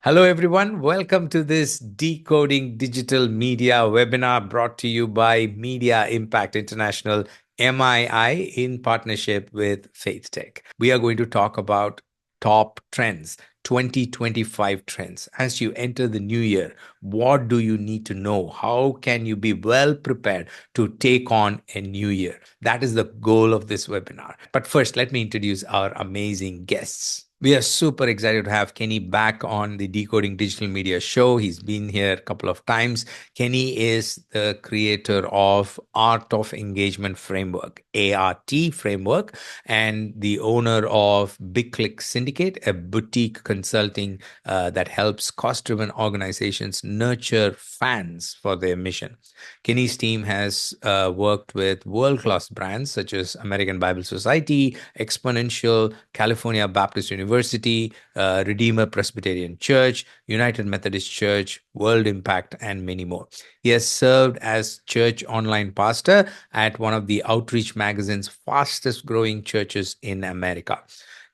Hello, everyone. Welcome to this Decoding Digital Media webinar brought to you by Media Impact International, MII, in partnership with Faith Tech. We are going to talk about top trends, 2025 trends. As you enter the new year, what do you need to know? How can you be well prepared to take on a new year? That is the goal of this webinar. But first, let me introduce our amazing guests. We are super excited to have Kenny back on the Decoding Digital Media show. He's been here a couple of times. Kenny is the creator of Art of Engagement Framework, ART framework, and the owner of Big Click Syndicate, a boutique consulting that helps cost-driven organizations nurture fans for their mission. Kenny's team has worked with world-class brands such as American Bible Society, Exponential, California Baptist University, Redeemer Presbyterian Church, United Methodist Church, World Impact, and many more. He has served as church online pastor at one of the Outreach Magazine's fastest growing churches in America.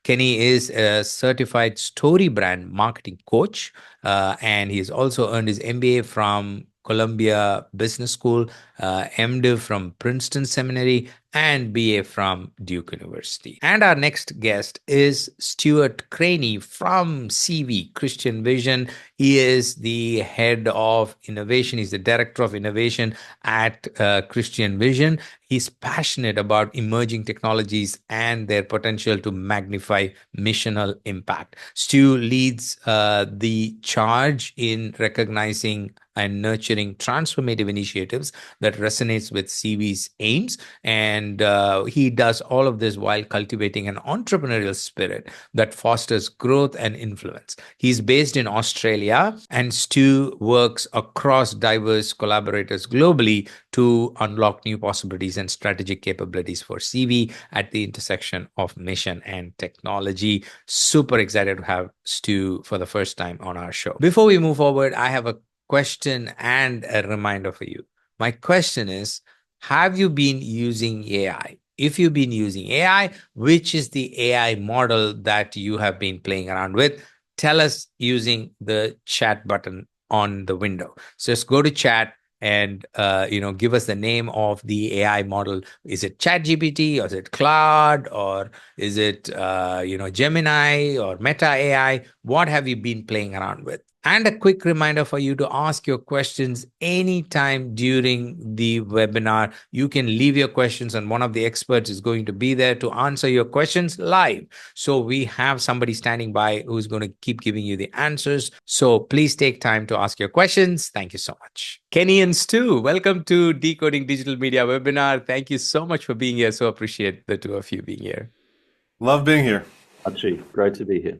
Kenny is a certified story brand marketing coach, and he has also earned his MBA from Columbia Business School, MDiv from Princeton Seminary, and BA from Duke University. And our next guest is Stuart Craney from CV, Christian Vision. He is the head of innovation. He's the director of innovation at Christian Vision. He's passionate about emerging technologies and their potential to magnify missional impact. Stu leads the charge in recognizing and nurturing transformative initiatives that resonates with CV's aims. And he does all of this while cultivating an entrepreneurial spirit that fosters growth and influence. He's based in Australia, and Stu works across diverse collaborators globally to unlock new possibilities and strategic capabilities for CV at the intersection of mission and technology. Super excited to have Stu for the first time on our show. Before we move forward, I have a question and a reminder for you. My question is, have you been using AI? If you've been using AI, which is the AI model that you have been playing around with? Tell us using the chat button on the window. So just go to chat and give us the name of the AI model. Is it ChatGPT, or is it Claude, or is it Gemini or Meta AI? What have you been playing around with? And a quick reminder for you to ask your questions anytime during the webinar. You can leave your questions, and one of the experts is going to be there to answer your questions live. So we have somebody standing by who's going to keep giving you the answers. So please take time to ask your questions. Thank you so much. Kenny and Stu, welcome to Decoding Digital Media webinar. Thank you so much for being here. So appreciate the two of you being here. Love being here. Archie, great to be here.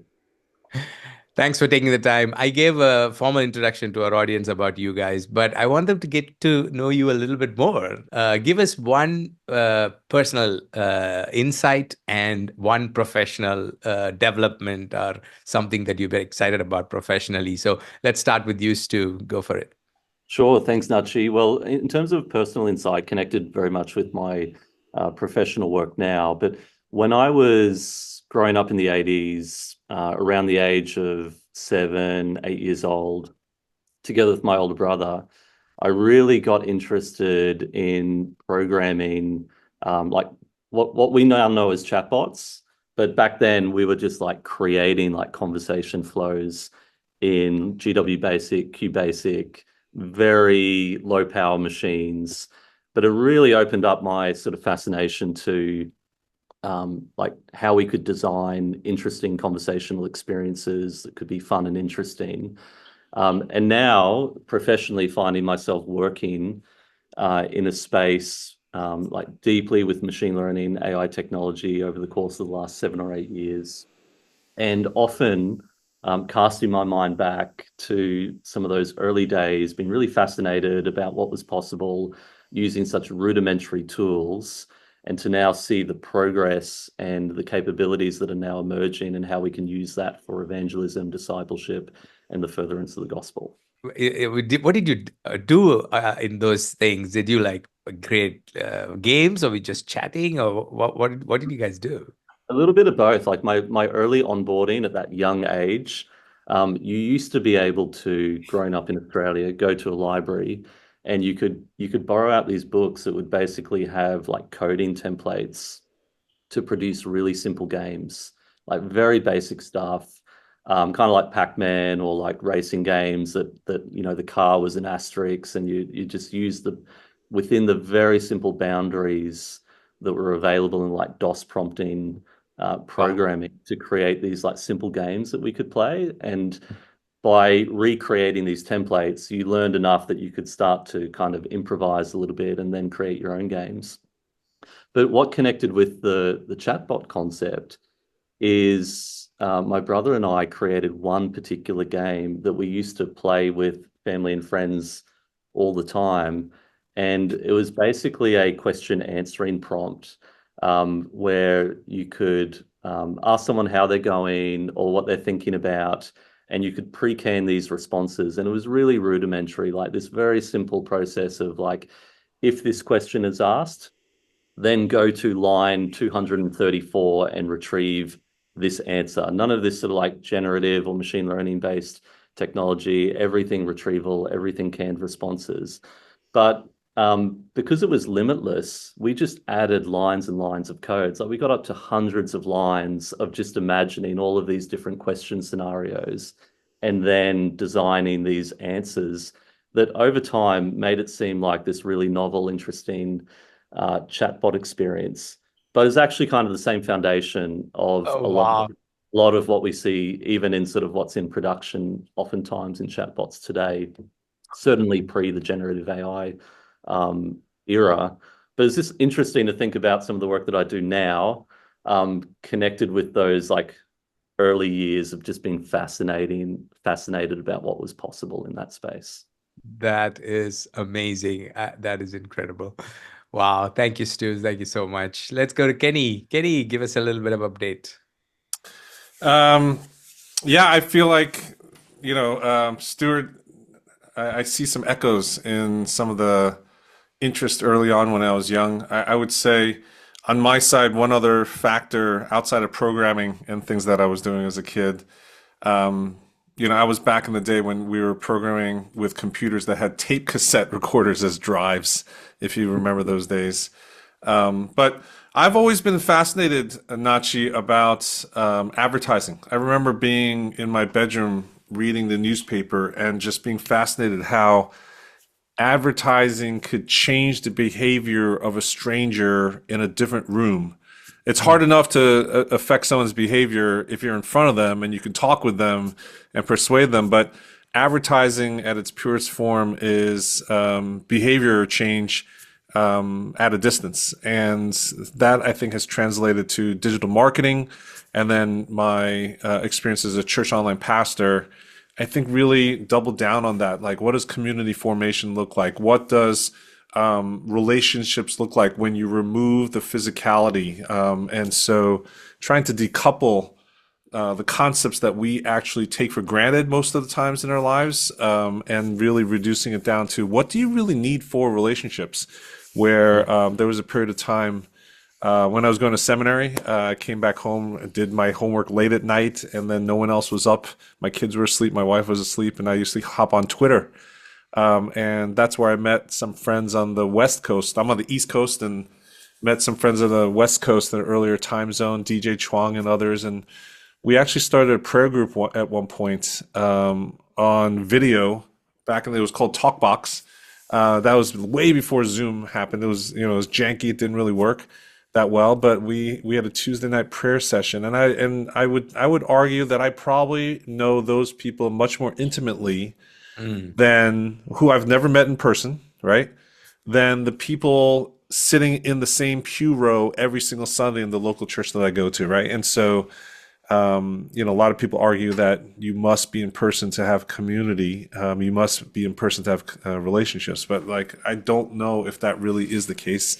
Thanks for taking the time. I gave a formal introduction to our audience about you guys, but I want them to get to know you a little bit more. Give us one personal insight and one professional development or something that you've been excited about professionally. So let's start with you, Stu. Go for it. Sure. Thanks, Nachi. Well, in terms of personal insight, connected very much with my professional work now. But when I was growing up in the 80s, around the age of 7, 8 years old, together with my older brother, I really got interested in programming, like what we now know as chatbots. But back then we were just like creating like conversation flows in GW Basic, QBasic, very low power machines. But it really opened up my sort of fascination to like how we could design interesting conversational experiences that could be fun and interesting. And now professionally finding myself working in a space like deeply with machine learning, AI technology over the course of the last 7 or 8 years. And often casting my mind back to some of those early days, being really fascinated about what was possible using such rudimentary tools, and to now see the progress and the capabilities that are now emerging and how we can use that for evangelism, discipleship, and the furtherance of the gospel. What did you do in those things? Did you like create games, or were you just chatting, or what did you guys do? A little bit of both. Like my early onboarding at that young age You used to be able to, growing up in Australia, go to a library and you could borrow out these books that would basically have like coding templates to produce really simple games, like very basic stuff, kind of like Pac-Man or like racing games that the car was an asterisk, and you just use the within the very simple boundaries that were available in like DOS prompting Wow. programming to create these like simple games that we could play. And by recreating these templates, you learned enough that you could start to kind of improvise a little bit and then create your own games. But what connected with the chatbot concept is my brother and I created one particular game that we used to play with family and friends all the time. And it was basically a question answering prompt where you could ask someone how they're going or what they're thinking about, and you could pre-can these responses. And it was really rudimentary, like this very simple process of like, if this question is asked, then go to line 234 and retrieve this answer. None of this sort of like generative or machine learning based technology, everything retrieval, everything canned responses. But because it was limitless, we just added lines and lines of codes. Like we got up to hundreds of lines of just imagining all of these different question scenarios and then designing these answers that over time made it seem like this really novel, interesting chatbot experience. But it's actually kind of the same foundation of Oh, wow. a lot of what we see, even in sort of what's in production, oftentimes in chatbots today, certainly pre the generative AI era. But it's just interesting to think about some of the work that I do now, connected with those like early years of just being fascinated about what was possible in that space. That is amazing. That is incredible. Wow. Thank you, Stu. Thank you so much. Let's go to Kenny. Kenny, give us a little bit of update. Um, yeah, I feel like, Stuart, I see some echoes in some of the interest early on when I was young. I would say on my side, one other factor outside of programming and things that I was doing as a kid, um, I was back in the day when we were programming with computers that had tape cassette recorders as drives, if you remember those days. But I've always been fascinated, Nachi, about advertising. I remember being in my bedroom reading the newspaper and just being fascinated how advertising could change the behavior of a stranger in a different room. It's hard enough to affect someone's behavior if you're in front of them and you can talk with them and persuade them, but advertising at its purest form is behavior change at a distance. And that I think has translated to digital marketing. And then my experience as a church online pastor, I think really doubled down on that. Like, what does community formation look like? What does relationships look like when you remove the physicality? And so trying to decouple the concepts that we actually take for granted most of the times in our lives, and really reducing it down to what do you really need for relationships? Where there was a period of time when I was going to seminary, I came back home, did my homework late at night, and then no one else was up. My kids were asleep, my wife was asleep, and I used to hop on Twitter. And that's where I met some friends on the West Coast. I'm on the East Coast and met some friends on the West Coast in an earlier time zone, DJ Chuang and others. And we actually started a prayer group at one point on video. Back in it was called Talkbox. That was way before Zoom happened. It was, it was janky. It didn't really work that well, but we had a Tuesday night prayer session, and I would argue that I probably know those people much more intimately Mm. than who I've never met in person, right? Than the people sitting in the same pew row every single Sunday in the local church that I go to, right? And so, a lot of people argue that you must be in person to have community. You must be in person to have relationships, but like, I don't know if that really is the case.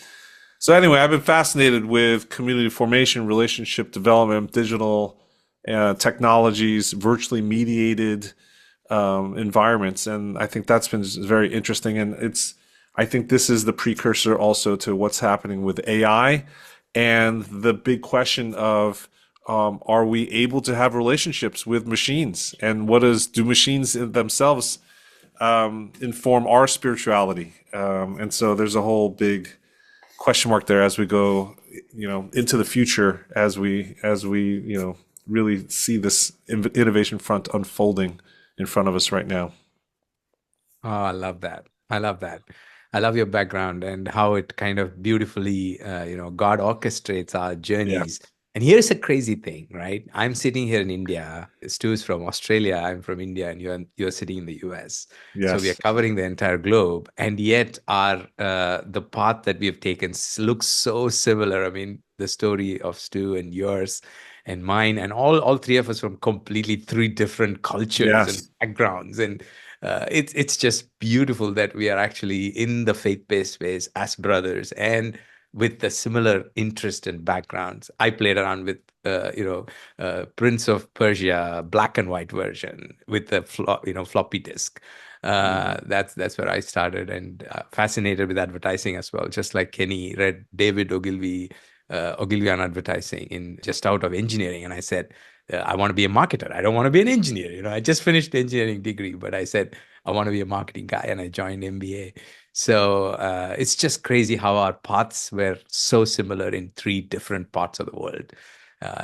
So anyway, I've been fascinated with community formation, relationship development, digital technologies, virtually mediated environments, and I think that's been very interesting. And I think this is the precursor also to what's happening with AI and the big question of Are we able to have relationships with machines? And what do machines in themselves inform our spirituality? And so there's a whole big question mark there as we go, into the future, as we really see this innovation front unfolding in front of us right now. Oh, I love that. I love that. I love your background and how it kind of beautifully, God orchestrates our Yeah. journeys. And here's a crazy thing, right? I'm sitting here in India. Stu is from Australia. I'm from India, and you're sitting in the US. So we are Yes. covering the entire globe, and yet our the path that we have taken looks so similar. I mean, the story of Stu and yours and mine, and all three of us from completely three different cultures and Yes. backgrounds, and it's just beautiful that we are actually in the faith-based space as brothers and with the similar interest and backgrounds. I played around with Prince of Persia black and white version with the floppy disk. That's where I started, and fascinated with advertising as well. Just like Kenny read David Ogilvy on advertising in just out of engineering, and I said, I want to be a marketer. I don't want to be an engineer. I just finished the engineering degree, but I said I want to be a marketing guy, and I joined MBA. So it's just crazy how our paths were so similar in three different parts of the world.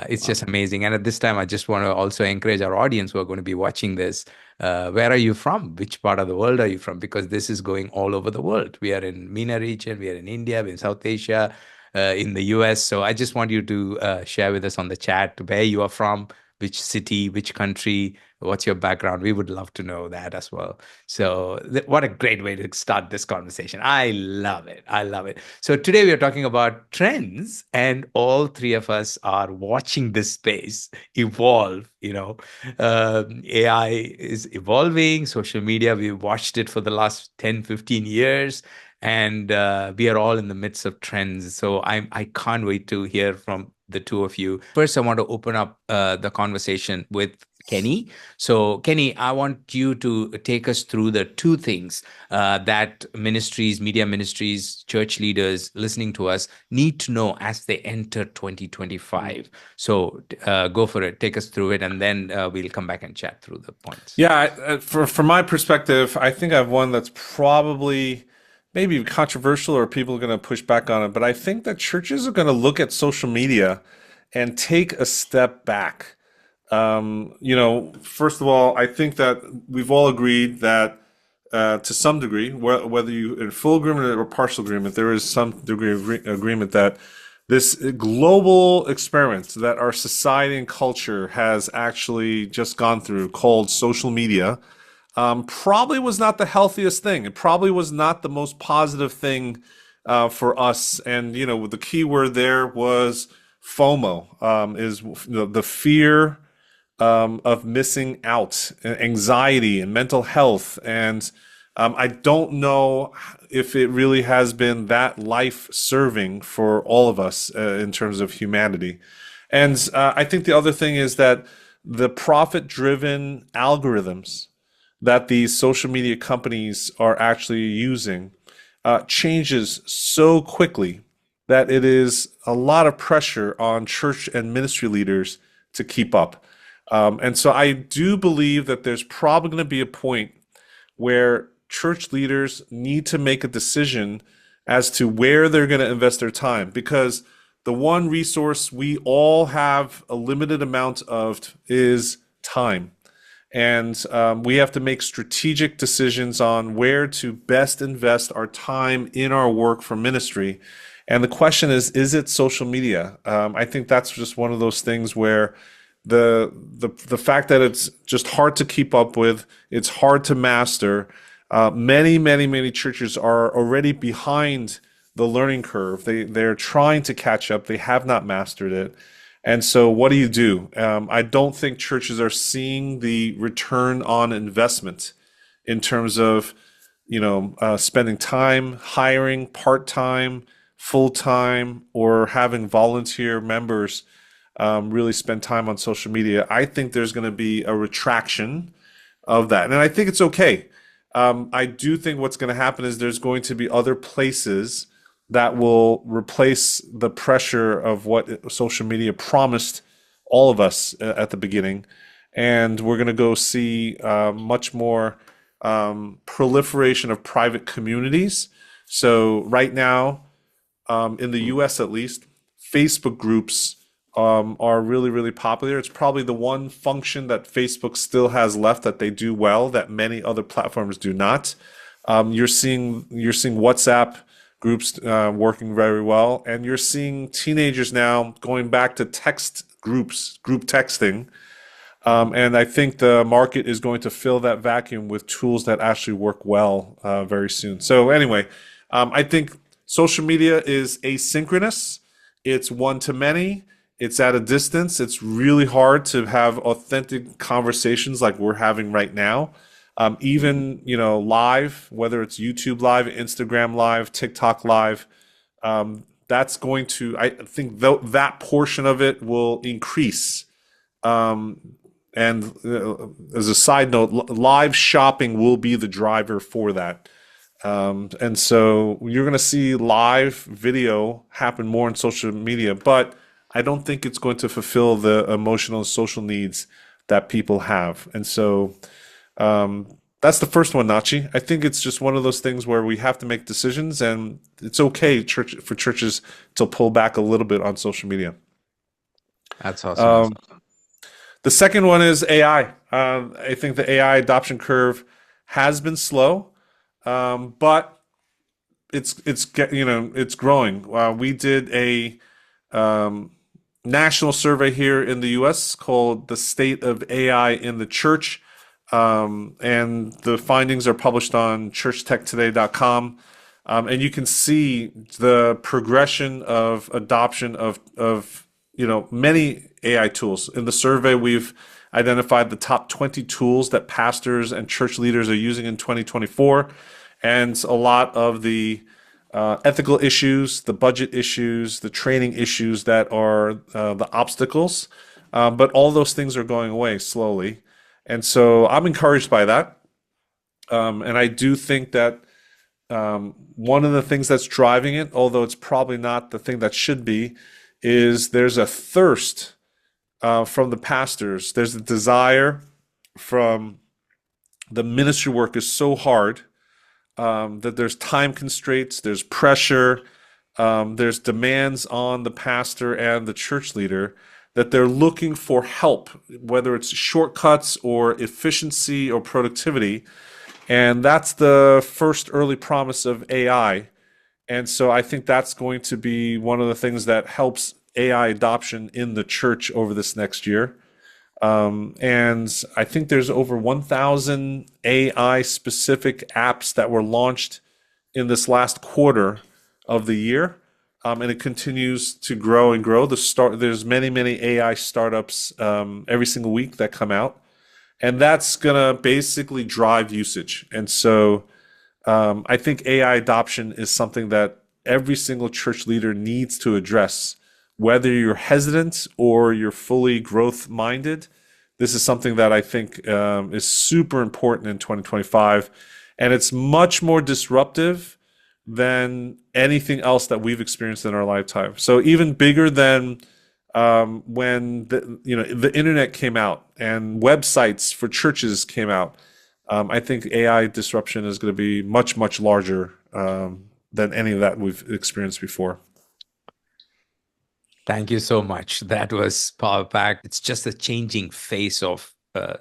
It's just amazing. And at this time, I just want to also encourage our audience who are going to be watching this. Where are you from? Which part of the world are you from? Because this is going all over the world. We are in MENA region, we are in India, we're in South Asia, in the US. So I just want you to share with us on the chat where you are from, which city, which country, what's your background. We would love to know that as well. So what a great way to start this conversation. I love it. I love it. So today we are talking about trends, and all three of us are watching this space evolve. AI is evolving, social media, we've watched it for the last 10, 15 years, and we are all in the midst of trends. So I can't wait to hear from the two of you. First, I want to open up the conversation with Kenny. So, Kenny, I want you to take us through the two things that ministries, media ministries, church leaders listening to us need to know as they enter 2025. So, go for it. Take us through it, and then we'll come back and chat through the points. Yeah, from my perspective, I think I have one that's probably maybe controversial or people are going to push back on it, but I think that churches are going to look at social media and take a step back. First of all, I think that we've all agreed that to some degree, whether you in full agreement or partial agreement, there is some degree of agreement that this global experiment that our society and culture has actually just gone through, called social media, probably was not the healthiest thing. It probably was not the most positive thing for us. And the key word there was FOMO, is the fear of missing out, anxiety, and mental health. And I don't know if it really has been that life-serving for all of us in terms of humanity. And I think the other thing is that the profit-driven algorithms that these social media companies are actually using changes so quickly that it is a lot of pressure on church and ministry leaders to keep up. And so I do believe that there's probably going to be a point where church leaders need to make a decision as to where they're going to invest their time, because the one resource we all have a limited amount of is time. And we have to make strategic decisions on where to best invest our time in our work for ministry. And the question is it social media? I think that's just one of those things where the fact that it's just hard to keep up with, it's hard to master. Many churches are already behind the learning curve. They're trying to catch up. They have not mastered it. And so what do? I don't think churches are seeing the return on investment in terms of, spending time, hiring part-time, full-time, or having volunteer members really spend time on social media. I think there's going to be a retraction of that. And I think it's okay. I do think what's going to happen is there's going to be other places that will replace the pressure of what social media promised all of us at the beginning. And we're going to go see much more proliferation of private communities. So right now, in the US at least, Facebook groups are really, really popular. It's probably the one function that Facebook still has left that they do well that many other platforms do not. You're seeing WhatsApp groups working very well, and you're seeing teenagers now going back to text groups, group texting. And I think the market is going to fill that vacuum with tools that actually work well very soon. So anyway, I think social media is asynchronous. It's one to many. It's at a distance. It's really hard to have authentic conversations like we're having right now. Even live, whether it's YouTube Live, Instagram Live, TikTok Live, that's going to. I think that portion of it will increase. And as a side note, live shopping will be the driver for that. And so you're going to see live video happen more on social media, but I don't think it's going to fulfill the emotional and social needs that people have. And so that's the first one, Nachi. I think it's just one of those things where we have to make decisions, and it's okay for churches to pull back a little bit on social media. That's awesome. The second one is AI. I think the AI adoption curve has been slow, but it's growing. We did a national survey here in the U.S. called "The State of AI in the Church," and the findings are published on churchtechtoday.com. And you can see the progression of adoption of many AI tools. In the survey, we've identified the top 20 tools that pastors and church leaders are using in 2024, and a lot of the ethical issues, the budget issues, the training issues that are the obstacles. But all those things are going away slowly. And so I'm encouraged by that. And I do think that one of the things that's driving it, although it's probably not the thing that should be, is there's a thirst from the pastors. There's a desire from the ministry work is so hard that there's time constraints, there's pressure, there's demands on the pastor and the church leader that they're looking for help, whether it's shortcuts or efficiency or productivity. And that's the first early promise of AI. And so I think that's going to be one of the things that helps AI adoption in the church over this next year. And I think there's over 1,000 AI specific apps that were launched in this last quarter of the year. And it continues to grow and grow. There's many AI startups every single week that come out. And that's going to basically drive usage. And so I think AI adoption is something that every single church leader needs to address. Whether you're hesitant or you're fully growth minded, this is something that I think is super important in 2025. And it's much more disruptive than anything else that we've experienced in our lifetime. So even bigger than when the internet came out and websites for churches came out. I think AI disruption is going to be much larger than any of that we've experienced before. Thank you so much. That was power packed. It's just a changing face of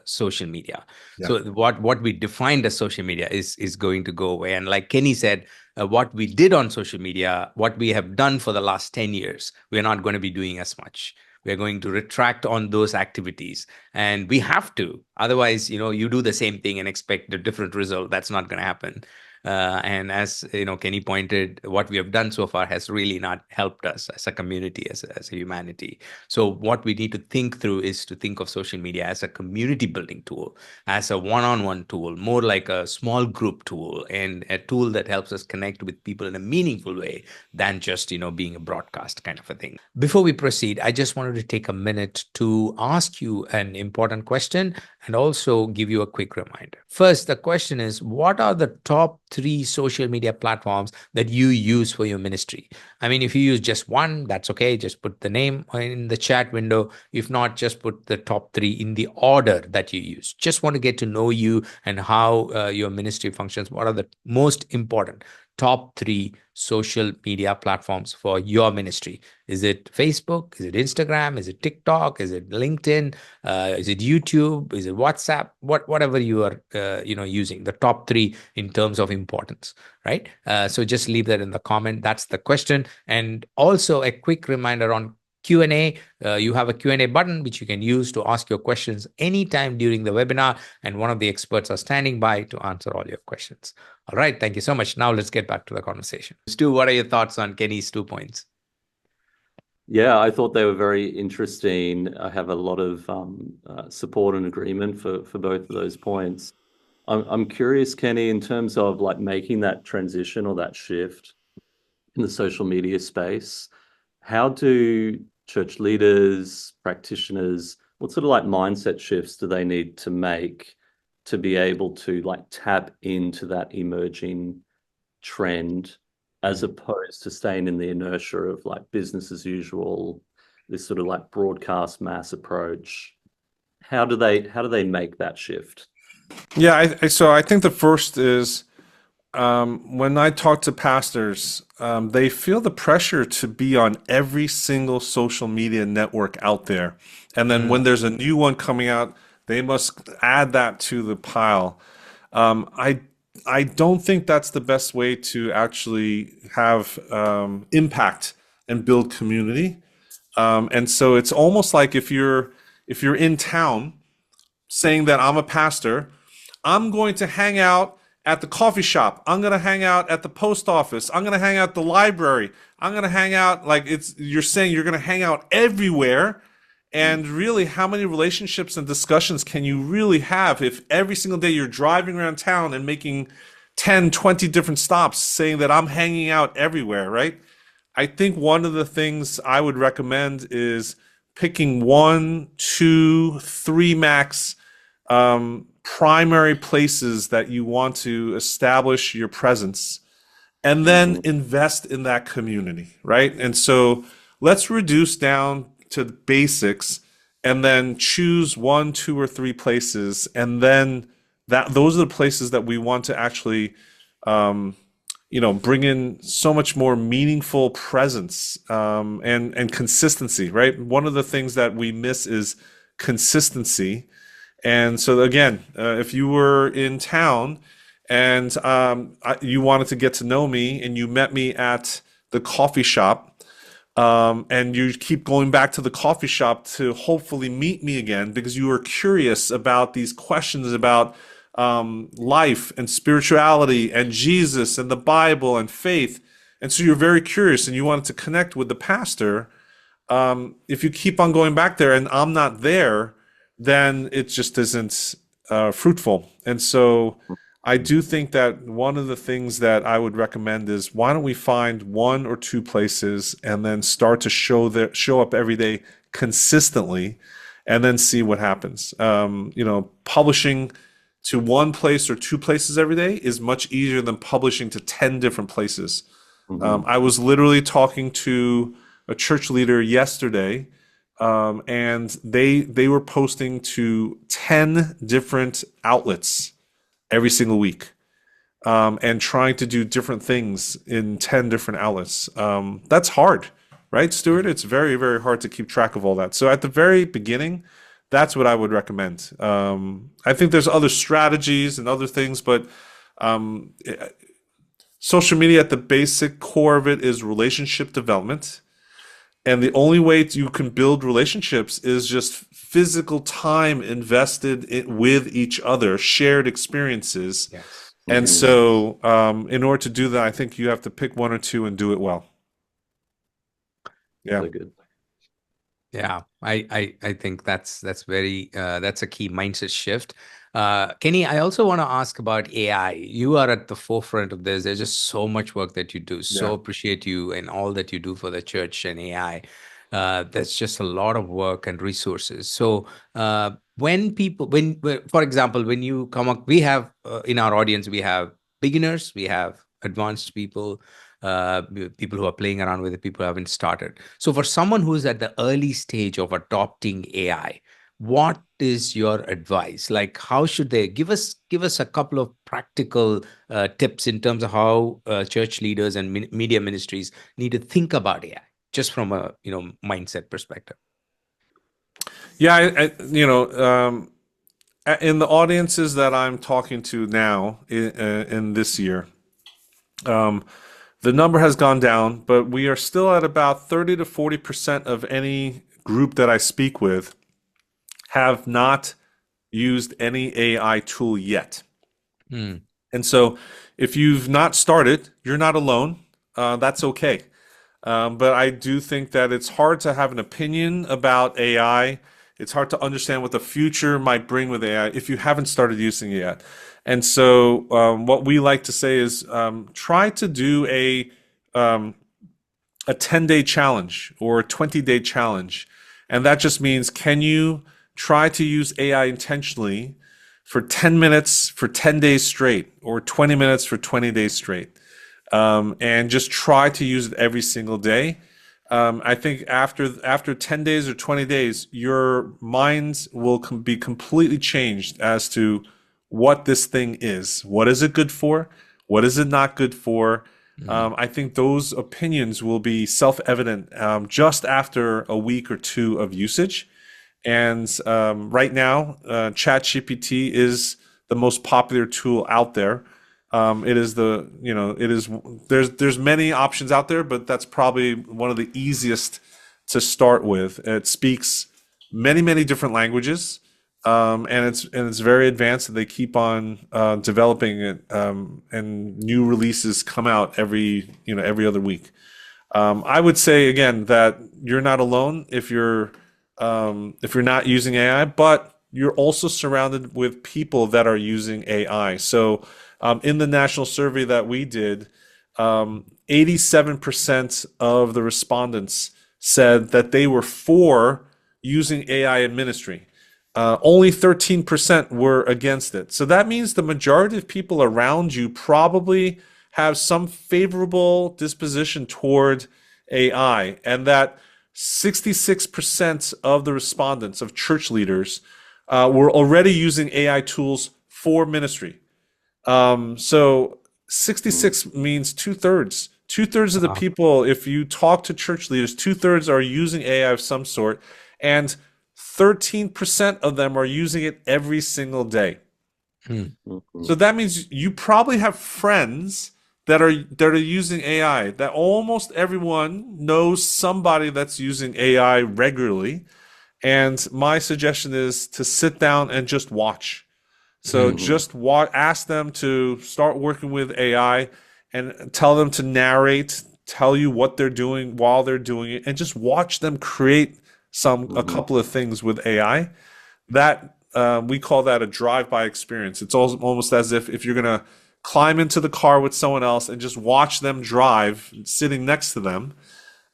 social media. Yeah. So what we defined as social media is going to go away. And like Kenny said, what we did on social media, what we have done for the last 10 years, we're not going to be doing as much. We're going to retract on those activities, and we have to. Otherwise, you do the same thing and expect a different result. That's not going to happen. And as Kenny pointed, what we have done so far has really not helped us as a community, as a humanity. So what we need to think through is to think of social media as a community building tool, as a one-on-one tool, more like a small group tool, and a tool that helps us connect with people in a meaningful way than just being a broadcast kind of a thing. Before we proceed, I just wanted to take a minute to ask you an important question and also give you a quick reminder. First, the question is, what are the top 3 social media platforms that you use for your ministry. I mean, if you use just one, that's okay. Just put the name in the chat window. If not, just put the top 3 in the order that you use. Just want to get to know you and how your ministry functions. What are the most important top 3 social media platforms for your ministry? Is it Facebook? Is it Instagram? Is it TikTok? Is it LinkedIn? Is it YouTube? Is it WhatsApp? Whatever you are using, the top 3 in terms of importance, right? So just leave that in the comment. That's the question. And also a quick reminder on Q&A. You have a Q&A button which you can use to ask your questions anytime during the webinar, and one of the experts are standing by to answer all your questions. All right, thank you so much. Now let's get back to the conversation. Stu, what are your thoughts on Kenny's 2 points? Yeah, I thought they were very interesting. I have a lot of support and agreement for both of those points. I'm curious, Kenny, in terms of like making that transition or that shift in the social media space, how do church leaders, practitioners, what sort of like mindset shifts do they need to make to be able to like tap into that emerging trend, as opposed to staying in the inertia of like business as usual, this sort of like broadcast mass approach? How do they make that shift? Yeah, so I think the first is when I talk to pastors, they feel the pressure to be on every single social media network out there. And then when there's a new one coming out, they must add that to the pile. I don't think that's the best way to actually have impact and build community. And so it's almost like if you're in town saying that I'm a pastor, I'm going to hang out at the coffee shop. I'm going to hang out at the post office. I'm going to hang out at the library. I'm going to hang out you're saying you're going to hang out everywhere. And really, how many relationships and discussions can you really have if every single day you're driving around town and making 10, 20 different stops saying that I'm hanging out everywhere, right? I think one of the things I would recommend is picking 1, 2, 3 max primary places that you want to establish your presence, and then invest in that community, right? And so let's reduce down to the basics and then choose 1, 2, or 3 places, and then those are the places that we want to actually bring in so much more meaningful presence and consistency, right? One of the things that we miss is consistency. And so again, if you were in town and you wanted to get to know me and you met me at the coffee shop, and you keep going back to the coffee shop to hopefully meet me again because you were curious about these questions about life and spirituality and Jesus and the Bible and faith. And so you're very curious and you wanted to connect with the pastor. If you keep on going back there and I'm not there, then it just isn't fruitful. And so I do think that one of the things that I would recommend is, why don't we find 1 or 2 places and then start to show up every day consistently, and then see what happens. Publishing to 1 place or 2 places every day is much easier than publishing to 10 different places. I was literally talking to a church leader yesterday, and they were posting to 10 different outlets every single week, and trying to do different things in 10 different outlets. That's hard, right, Stuart? It's very, very hard to keep track of all that. So at the very beginning, that's what I would recommend. I think there's other strategies and other things, but social media at the basic core of it is relationship development. And the only way you can build relationships is just physical time invested with each other, shared experiences. Yes. And so in order to do that, I think you have to pick 1 or 2 and do it well. Yeah. So good. Yeah, I think that's very that's a key mindset shift. Kenny, I also want to ask about AI. You are at the forefront of this. There's just so much work that you do. So appreciate you and all that you do for the church and AI. There's just a lot of work and resources. So for example, when you come up, we have in our audience, we have beginners, we have advanced people, people who are playing around with it, people who haven't started. So for someone who's at the early stage of adopting AI, what is your advice? Like, how should they give us a couple of practical tips in terms of how church leaders and media ministries need to think about AI, just from a mindset perspective? Yeah, in the audiences that I'm talking to now in this year, the number has gone down, but we are still at about 30 to 40% of any group that I speak with have not used any AI tool yet. Hmm. And so if you've not started, you're not alone. That's okay. But I do think that it's hard to have an opinion about AI. It's hard to understand what the future might bring with AI if you haven't started using it yet. And so, what we like to say is try to do a 10-day challenge or a 20-day challenge. And that just means, can you try to use AI intentionally for 10 minutes for 10 days straight, or 20 minutes for 20 days straight? And just try to use it every single day. I think after 10 days or 20 days, your minds will be completely changed as to what this thing is. What is it good for? What is it not good for? I think those opinions will be self-evident just after a week or two of usage. And right now, ChatGPT is the most popular tool out there. It is there's many options out there, but that's probably one of the easiest to start with. It speaks many different languages, and it's very advanced. And they keep on developing it, and new releases come out every other week. I would say again that you're not alone if you're not using AI, but you're also surrounded with people that are using AI. So in the national survey that we did, 87% of the respondents said that they were for using AI in ministry. Only 13% were against it. So that means the majority of people around you probably have some favorable disposition toward AI, and that 66% of the respondents, of church leaders, were already using AI tools for ministry. So 66 means two-thirds. Two-thirds of the Wow. people, if you talk to church leaders, two-thirds are using AI of some sort, and 13% of them are using it every single day. Hmm. So that means you probably have friends that are using AI. That almost everyone knows somebody that's using AI regularly. And my suggestion is to sit down and just watch. So just ask them to start working with AI and tell them to narrate, tell you what they're doing while they're doing it, and just watch them create a couple of things with AI. That we call that a drive-by experience. It's almost as if you're gonna climb into the car with someone else and just watch them drive, sitting next to them.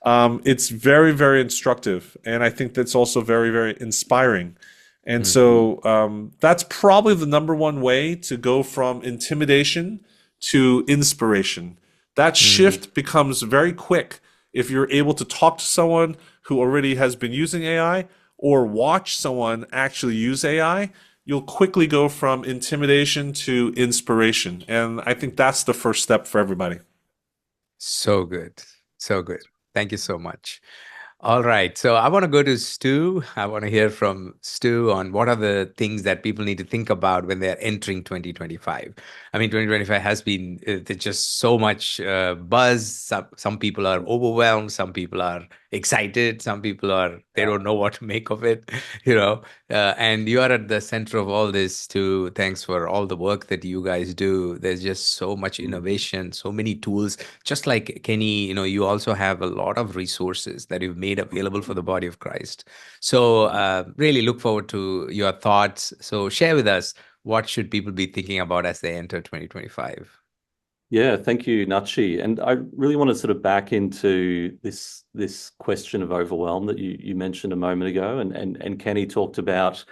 It's very instructive, and I think that's also very inspiring. And so that's probably the number one way to go from intimidation to inspiration. That shift becomes very quick if you're able to talk to someone who already has been using AI or watch someone actually use AI. You'll quickly go from intimidation to inspiration. And I think that's the first step for everybody. So good. So good. Thank you so much. All right. So I want to go to Stu. I want to hear from Stu on what are the things that people need to think about when they're entering 2025. I mean, 2025 has been there's just so much buzz. Some people are overwhelmed. Some people are excited. Some people they don't know what to make of it, and you are at the center of all this, Stu. Thanks for all the work that you guys do. There's just so much innovation, so many tools. Just like Kenny, you also have a lot of resources that you've made available for the body of Christ. So really look forward to your thoughts. So share with us, what should people be thinking about as they enter 2025? Yeah, thank you, Nachi. And I really want to sort of back into this question of overwhelm that you mentioned a moment ago, and Kenny talked about,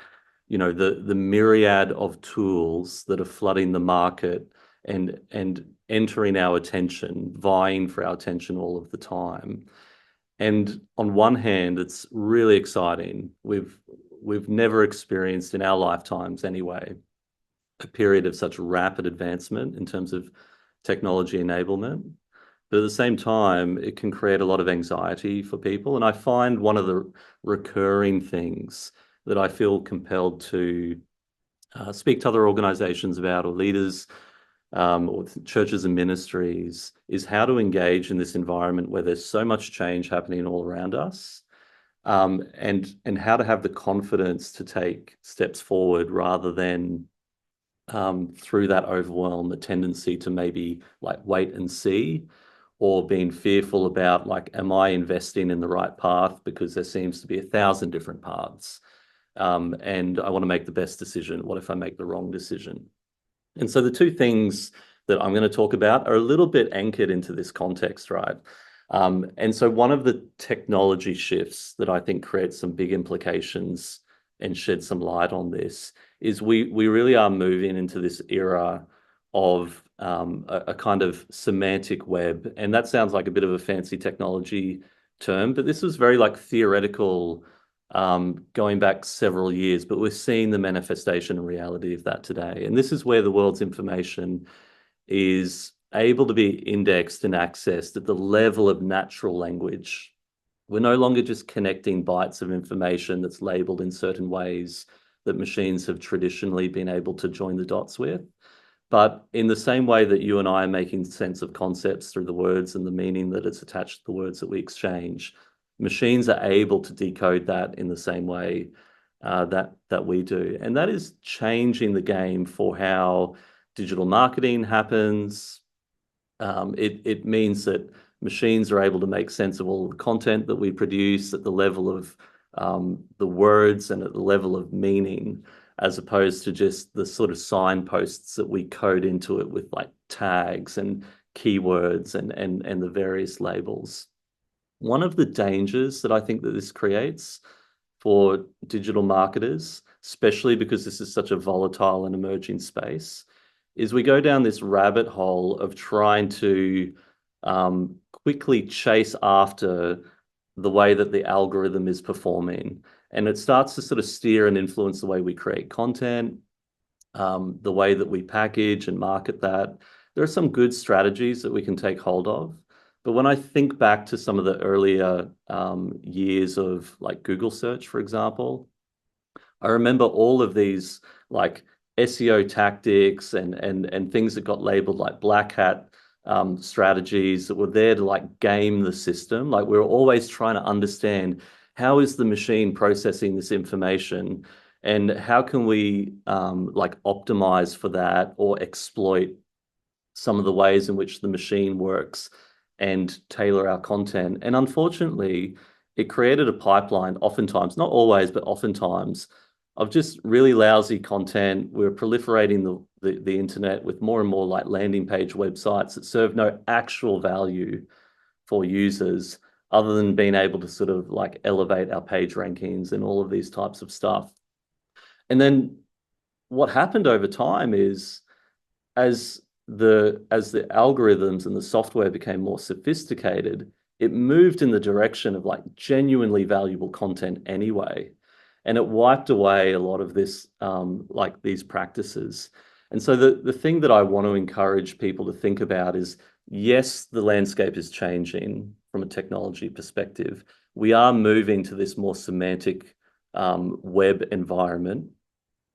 the myriad of tools that are flooding the market and entering our attention, vying for our attention all of the time. And on one hand, it's really exciting. We've never experienced in our lifetimes anyway a period of such rapid advancement in terms of technology enablement. But at the same time, it can create a lot of anxiety for people. And I find one of the recurring things that I feel compelled to speak to other organizations about, or leaders, or churches and ministries, is how to engage in this environment where there's so much change happening all around us, and how to have the confidence to take steps forward rather than through that overwhelm, the tendency to maybe like wait and see, or being fearful about like, am I investing in the right path? Because there seems to be 1,000 different paths. And I want to make the best decision. What if I make the wrong decision? And so the two things that I'm going to talk about are a little bit anchored into this context, right? And so one of the technology shifts that I think creates some big implications and shed some light on this is we really are moving into this era of a kind of semantic web. And that sounds like a bit of a fancy technology term, but this was very like theoretical going back several years, but we're seeing the manifestation and reality of that today. And this is where the world's information is able to be indexed and accessed at the level of natural language. We're no longer just connecting bytes of information that's labeled in certain ways that machines have traditionally been able to join the dots with. But in the same way that you and I are making sense of concepts through the words and the meaning that it's attached to the words that we exchange, machines are able to decode that in the same way that we do. And that is changing the game for how digital marketing happens. It means that machines are able to make sense of all the content that we produce at the level of the words and at the level of meaning, as opposed to just the sort of signposts that we code into it with like tags and keywords and the various labels. One of the dangers that I think that this creates for digital marketers, especially because this is such a volatile and emerging space, is we go down this rabbit hole of trying to quickly chase after the way that the algorithm is performing. And it starts to sort of steer and influence the way we create content, the way that we package and market that. There are some good strategies that we can take hold of. But when I think back to some of the earlier years of like Google search, for example, I remember all of these like SEO tactics and things that got labeled like black hat strategies that were there to like game the system. Like we were always trying to understand, how is the machine processing this information, and how can we like optimize for that or exploit some of the ways in which the machine works and tailor our content. And unfortunately, it created a pipeline, oftentimes, not always, but oftentimes, of just really lousy content. We're proliferating the internet with more and more like landing page websites that serve no actual value for users other than being able to sort of like elevate our page rankings and all of these types of stuff. And then what happened over time is as the algorithms and the software became more sophisticated, it moved in the direction of like genuinely valuable content anyway. And it wiped away a lot of this, like these practices. And so the thing that I want to encourage people to think about is, yes, the landscape is changing from a technology perspective. We are moving to this more semantic web environment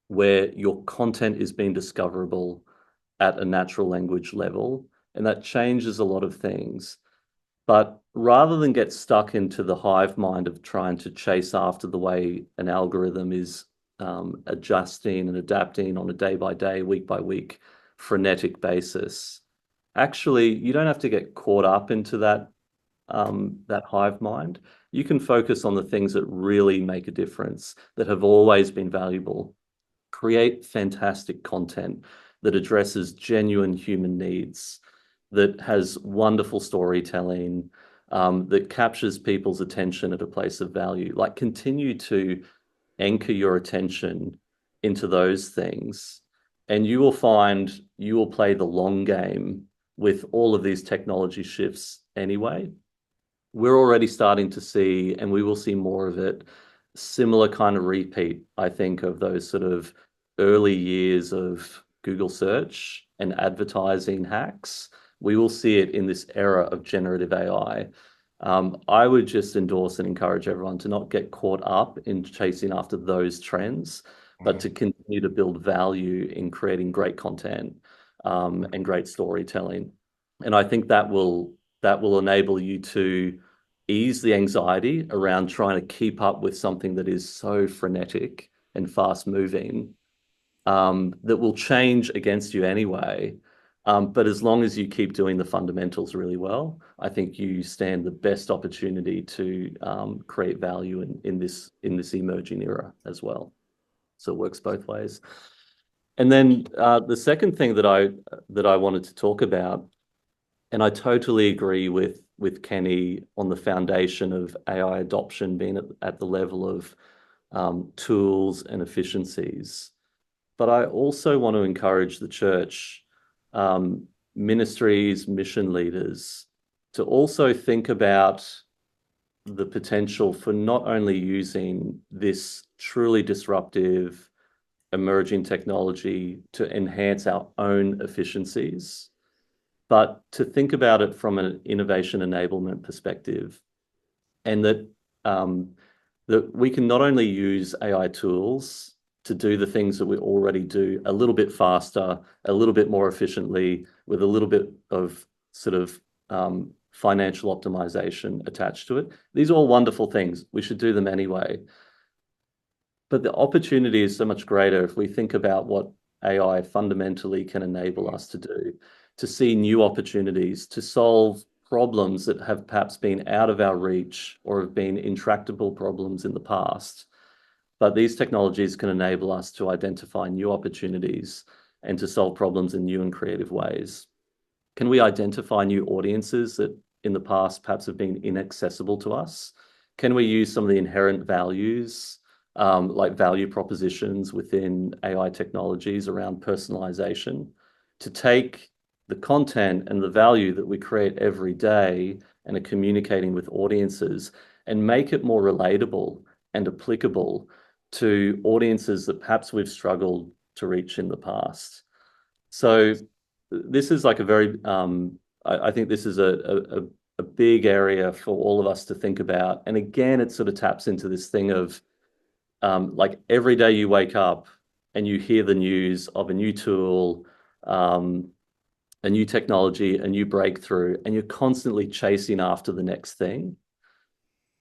where your content is being discoverable at a natural language level, and that changes a lot of things. But rather than get stuck into the hive mind of trying to chase after the way an algorithm is adjusting and adapting on a day by day, week by week, frenetic basis, actually, you don't have to get caught up into that hive mind. You can focus on the things that really make a difference, that have always been valuable. Create fantastic content that addresses genuine human needs, that has wonderful storytelling, that captures people's attention at a place of value. Like, continue to anchor your attention into those things, and you will find you will play the long game with all of these technology shifts anyway. We're already starting to see, and we will see more of it, similar kind of repeat, I think, of those sort of early years of Google search and advertising hacks. We will see it in this era of generative AI. I would just endorse and encourage everyone to not get caught up in chasing after those trends, but to continue to build value in creating great content and great storytelling. And I think that will enable you to ease the anxiety around trying to keep up with something that is so frenetic and fast moving, that will change against you anyway. But as long as you keep doing the fundamentals really well, I think you stand the best opportunity to create value in this emerging era as well. So it works both ways. And then the second thing that I wanted to talk about, and I totally agree with Kenny on the foundation of AI adoption being at the level of tools and efficiencies. But I also want to encourage the church, ministries, mission leaders, to also think about the potential for not only using this truly disruptive emerging technology to enhance our own efficiencies, but to think about it from an innovation enablement perspective, and that that we can not only use AI tools to do the things that we already do a little bit faster, a little bit more efficiently, with a little bit of sort of financial optimization attached to it. These are all wonderful things. We should do them anyway. But the opportunity is so much greater if we think about what AI fundamentally can enable us to do, to see new opportunities, to solve problems that have perhaps been out of our reach or have been intractable problems in the past. But these technologies can enable us to identify new opportunities and to solve problems in new and creative ways. Can we identify new audiences that in the past perhaps have been inaccessible to us? Can we use some of the inherent values, like value propositions within AI technologies around personalization, to take the content and the value that we create every day and are communicating with audiences and make it more relatable and applicable to audiences that perhaps we've struggled to reach in the past? So this is like a very, I think this is a big area for all of us to think about. And again, it sort of taps into this thing of like every day you wake up and you hear the news of a new tool, a new technology, a new breakthrough, and you're constantly chasing after the next thing.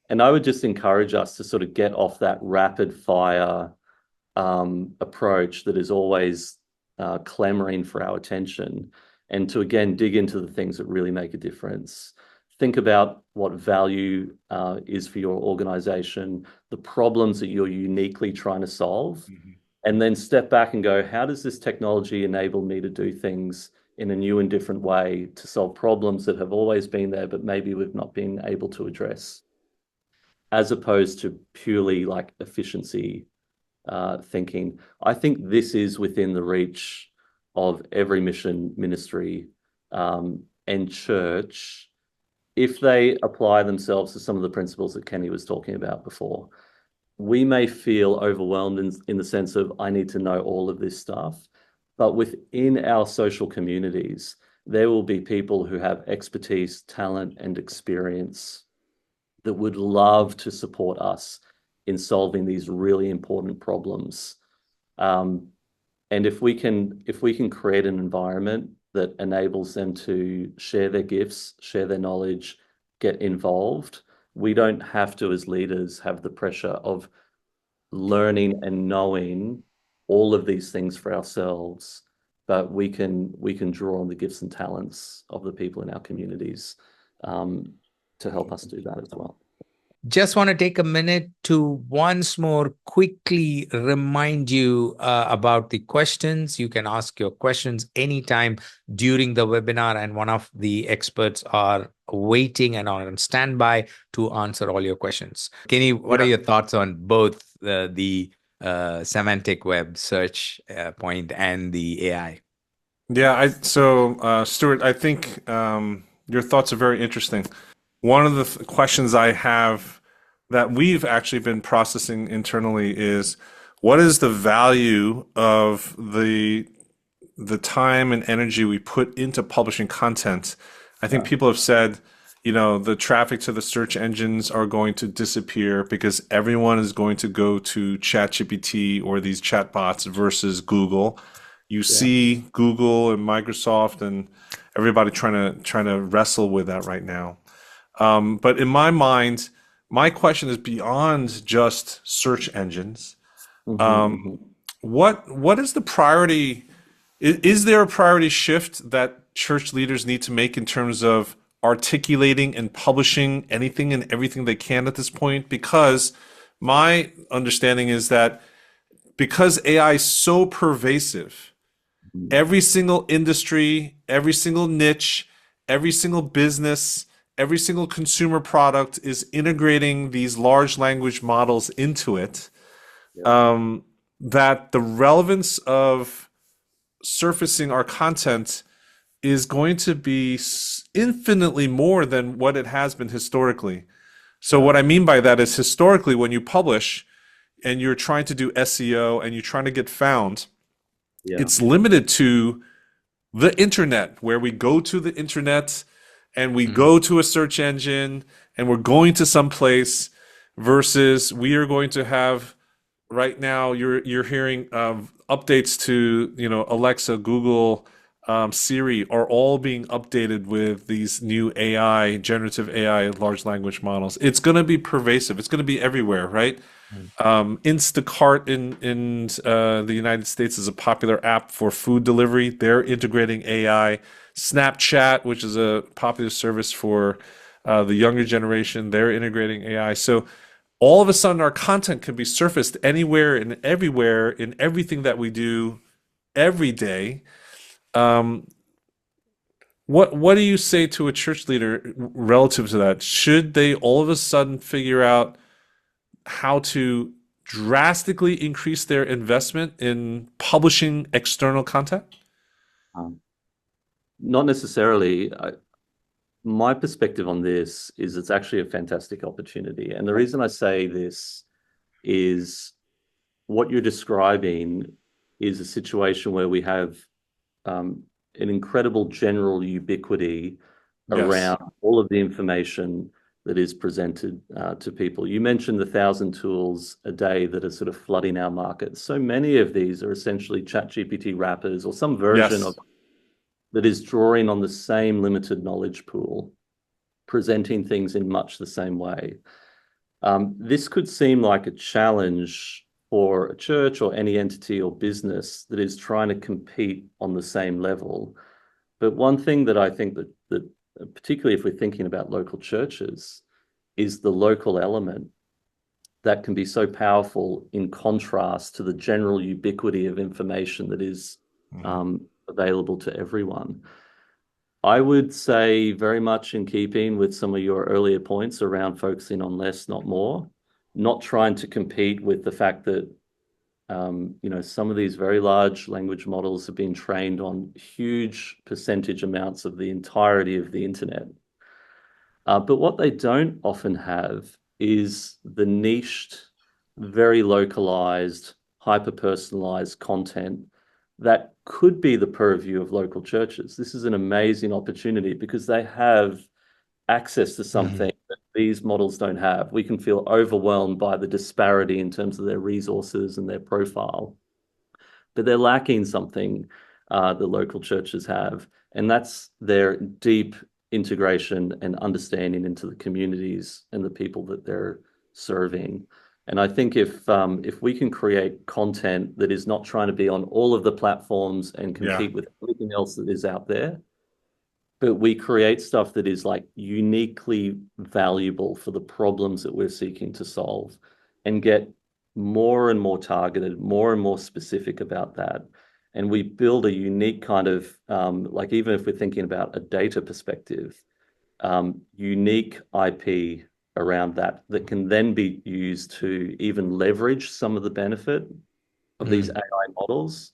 And I would just encourage us to sort of get off that rapid fire approach that is always clamoring for our attention, and to again dig into the things that really make a difference. Think about what value is for your organization, the problems that you're uniquely trying to solve, and then step back and go, how does this technology enable me to do things in a new and different way to solve problems that have always been there, but maybe we've not been able to address, as opposed to purely like efficiency thinking. I think this is within the reach of every mission, ministry, and church, if they apply themselves to some of the principles that Kenny was talking about before. We may feel overwhelmed in the sense of, I need to know all of this stuff, but within our social communities, there will be people who have expertise, talent, and experience that would love to support us in solving these really important problems. And if we can create an environment that enables them to share their gifts, share their knowledge, get involved, we don't have to, as leaders, have the pressure of learning and knowing all of these things for ourselves, but we can draw on the gifts and talents of the people in our communities to help us do that as well. Just want to take a minute to once more quickly remind you about the questions. You can ask your questions anytime during the webinar, and one of the experts are waiting and on standby to answer all your questions. Kenny, what are your thoughts on both the semantic web search point and the AI? Yeah, Stuart, I think your thoughts are very interesting. One of the questions I have that we've actually been processing internally is what is the value of the time and energy we put into publishing content? I think Yeah. people have said, the traffic to the search engines are going to disappear because everyone is going to go to ChatGPT or these chatbots versus Google. You Yeah. see Google and Microsoft and everybody trying to wrestle with that right now. But in my mind, my question is beyond just search engines. Hmm. What is the priority? Is there a priority shift that church leaders need to make in terms of articulating and publishing anything and everything they can at this point? Because my understanding is that because AI is so pervasive, Hmm. every single industry, every single niche, every single business, every single consumer product is integrating these large language models into it. Yeah. Um, that the relevance of surfacing our content is going to be infinitely more than what it has been historically. So, Yeah. what I mean by that is historically, when you publish and you're trying to do SEO and you're trying to get found, Yeah. it's limited to the internet, where we go to the internet and we Mhm. go to a search engine and we're going to some place versus we are going to have right now you're hearing updates to Alexa, Google, Siri are all being updated with these new AI, generative AI, large language models. It's going to be pervasive. It's going to be everywhere, right? Mhm. Instacart in the United States is a popular app for food delivery. They're integrating AI. Snapchat, which is a popular service for the younger generation, they're integrating AI. So all of a sudden, our content can be surfaced anywhere and everywhere in everything that we do every day. Um, what do you say to a church leader relative to that? Should they all of a sudden figure out how to drastically increase their investment in publishing external content? Um, Not necessarily. My perspective on this is it's actually a fantastic opportunity. And the reason I say this is what you're describing is a situation where we have um, an incredible general ubiquity Yes. around all of the information that is presented to people. You mentioned the 1,000 tools a day that are sort of flooding our market. So many of these are essentially ChatGPT wrappers or some version of Yes. that is drawing on the same limited knowledge pool, presenting things in much the same way. This could seem like a challenge for a church or any entity or business that is trying to compete on the same level. But one thing that I think that particularly if we're thinking about local churches, is the local element that can be so powerful in contrast to the general ubiquity of information that is Mhm. available to everyone. I would say very much in keeping with some of your earlier points around focusing on less, not more, not trying to compete with the fact that some of these very large language models have been trained on huge percentage amounts of the entirety of the internet. But what they don't often have is the niched, very localized, hyper-personalized content that could be the purview of local churches. This is an amazing opportunity because they have access to Mhm. something that these models don't have. We can feel overwhelmed by the disparity in terms of their resources and their profile, but they're lacking something the local churches have, and that's their deep integration and understanding into the communities and the people that they're serving. And I think if we can create content that is not trying to be on all of the platforms and Yeah. compete with everything else that is out there, but we create stuff that is like uniquely valuable for the problems that we're seeking to solve and get more and more targeted, more and more specific about that. And we build a unique kind of, like, even if we're thinking about a data perspective, unique IP around that that can then be used to even leverage some of the benefit of these Mhm. AI models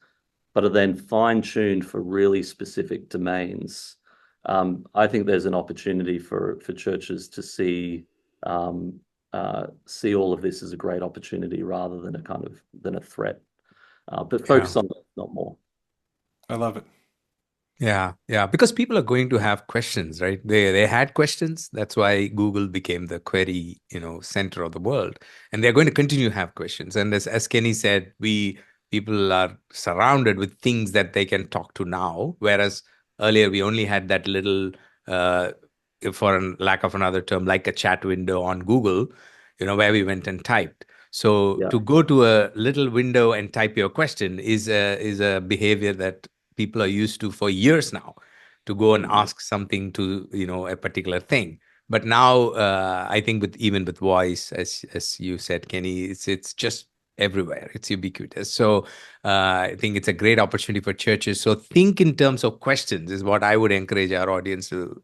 but are then fine-tuned for really specific domains. I think there's an opportunity for churches to see all of this as a great opportunity rather than a threat. But Yeah. focus on that, not more. I love it. Yeah, yeah, because people are going to have questions, right? They had questions. That's why Google became the query, center of the world, and they're going to continue to have questions. And as Kenny said, we people are surrounded with things that they can talk to now, whereas earlier we only had that little, uh, for lack of another term, like a chat window on Google, where we went and typed. So Yeah. to go to a little window and type your question is a behavior that people are used to for years now, to go and Mhm. ask something to a particular thing. But now I think even with voice, as you said, Kenny, it's just everywhere. It's ubiquitous. So I think it's a great opportunity for churches. So think in terms of questions is what I would encourage our audience to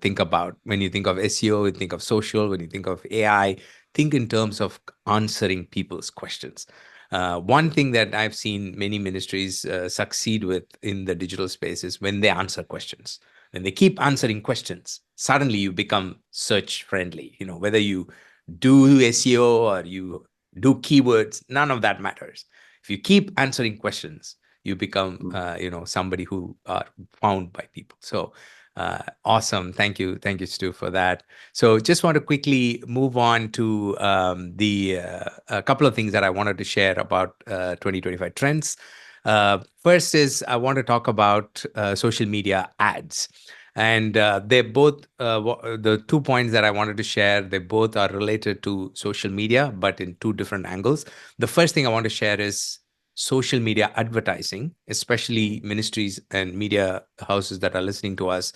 think about. When you think of SEO, you think of social. When you think of AI, think in terms of answering people's questions. One thing that I've seen many ministries succeed with in the digital space is when they answer questions. When they keep answering questions, suddenly you become search friendly. Whether you do SEO or you do keywords, none of that matters. If you keep answering questions, you become, somebody who are found by people. So awesome. Thank you, Stu, for that. So just want to quickly move on to the a couple of things that I wanted to share about 2025 trends. First is I want to talk about social media ads. And they both, the 2 points that I wanted to share, they both are related to social media, but in two different angles. The first thing I want to share is social media advertising, especially ministries and media houses that are listening to us.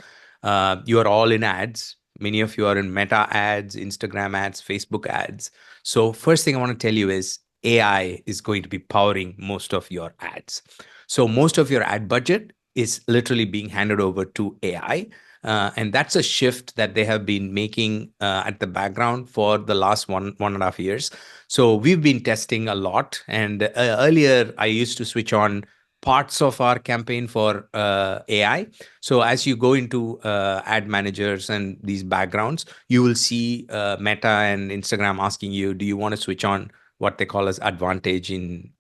You are all in ads. Many of you are in Meta ads, Instagram ads, Facebook ads. So first thing I want to tell you is AI is going to be powering most of your ads. So most of your ad budget is literally being handed over to AI. And that's a shift that they have been making at the background for the last 1.5 years. So we've been testing a lot. And earlier, I used to switch on parts of our campaign for AI. So as you go into ad managers and these backgrounds, you will see Meta and Instagram asking you, do you want to switch on what they call as advantage in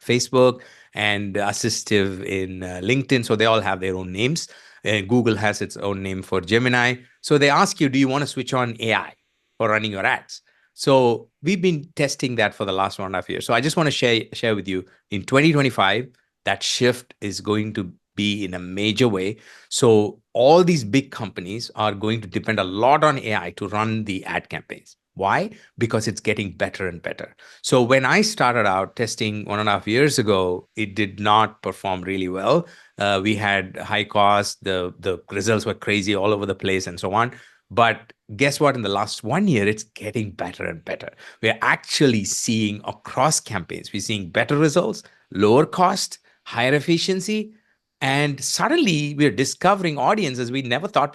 Facebook and assistive in LinkedIn? So they all have their own names. Google has its own name for Gemini. So they ask you, do you want to switch on AI for running your ads? So we've been testing that for the last 1.5 years. So I just want to share with you in 2025, that shift is going to be in a major way. So all these big companies are going to depend a lot on AI to run the ad campaigns. Why? Because it's getting better and better. So when I started out testing 1.5 years ago, it did not perform really well. We had high costs. The results were crazy all over the place and so on. But guess what? In the last 1 year, it's getting better and better. We're actually seeing across campaigns, we're seeing better results, lower cost, higher efficiency, and suddenly we're discovering audiences we never thought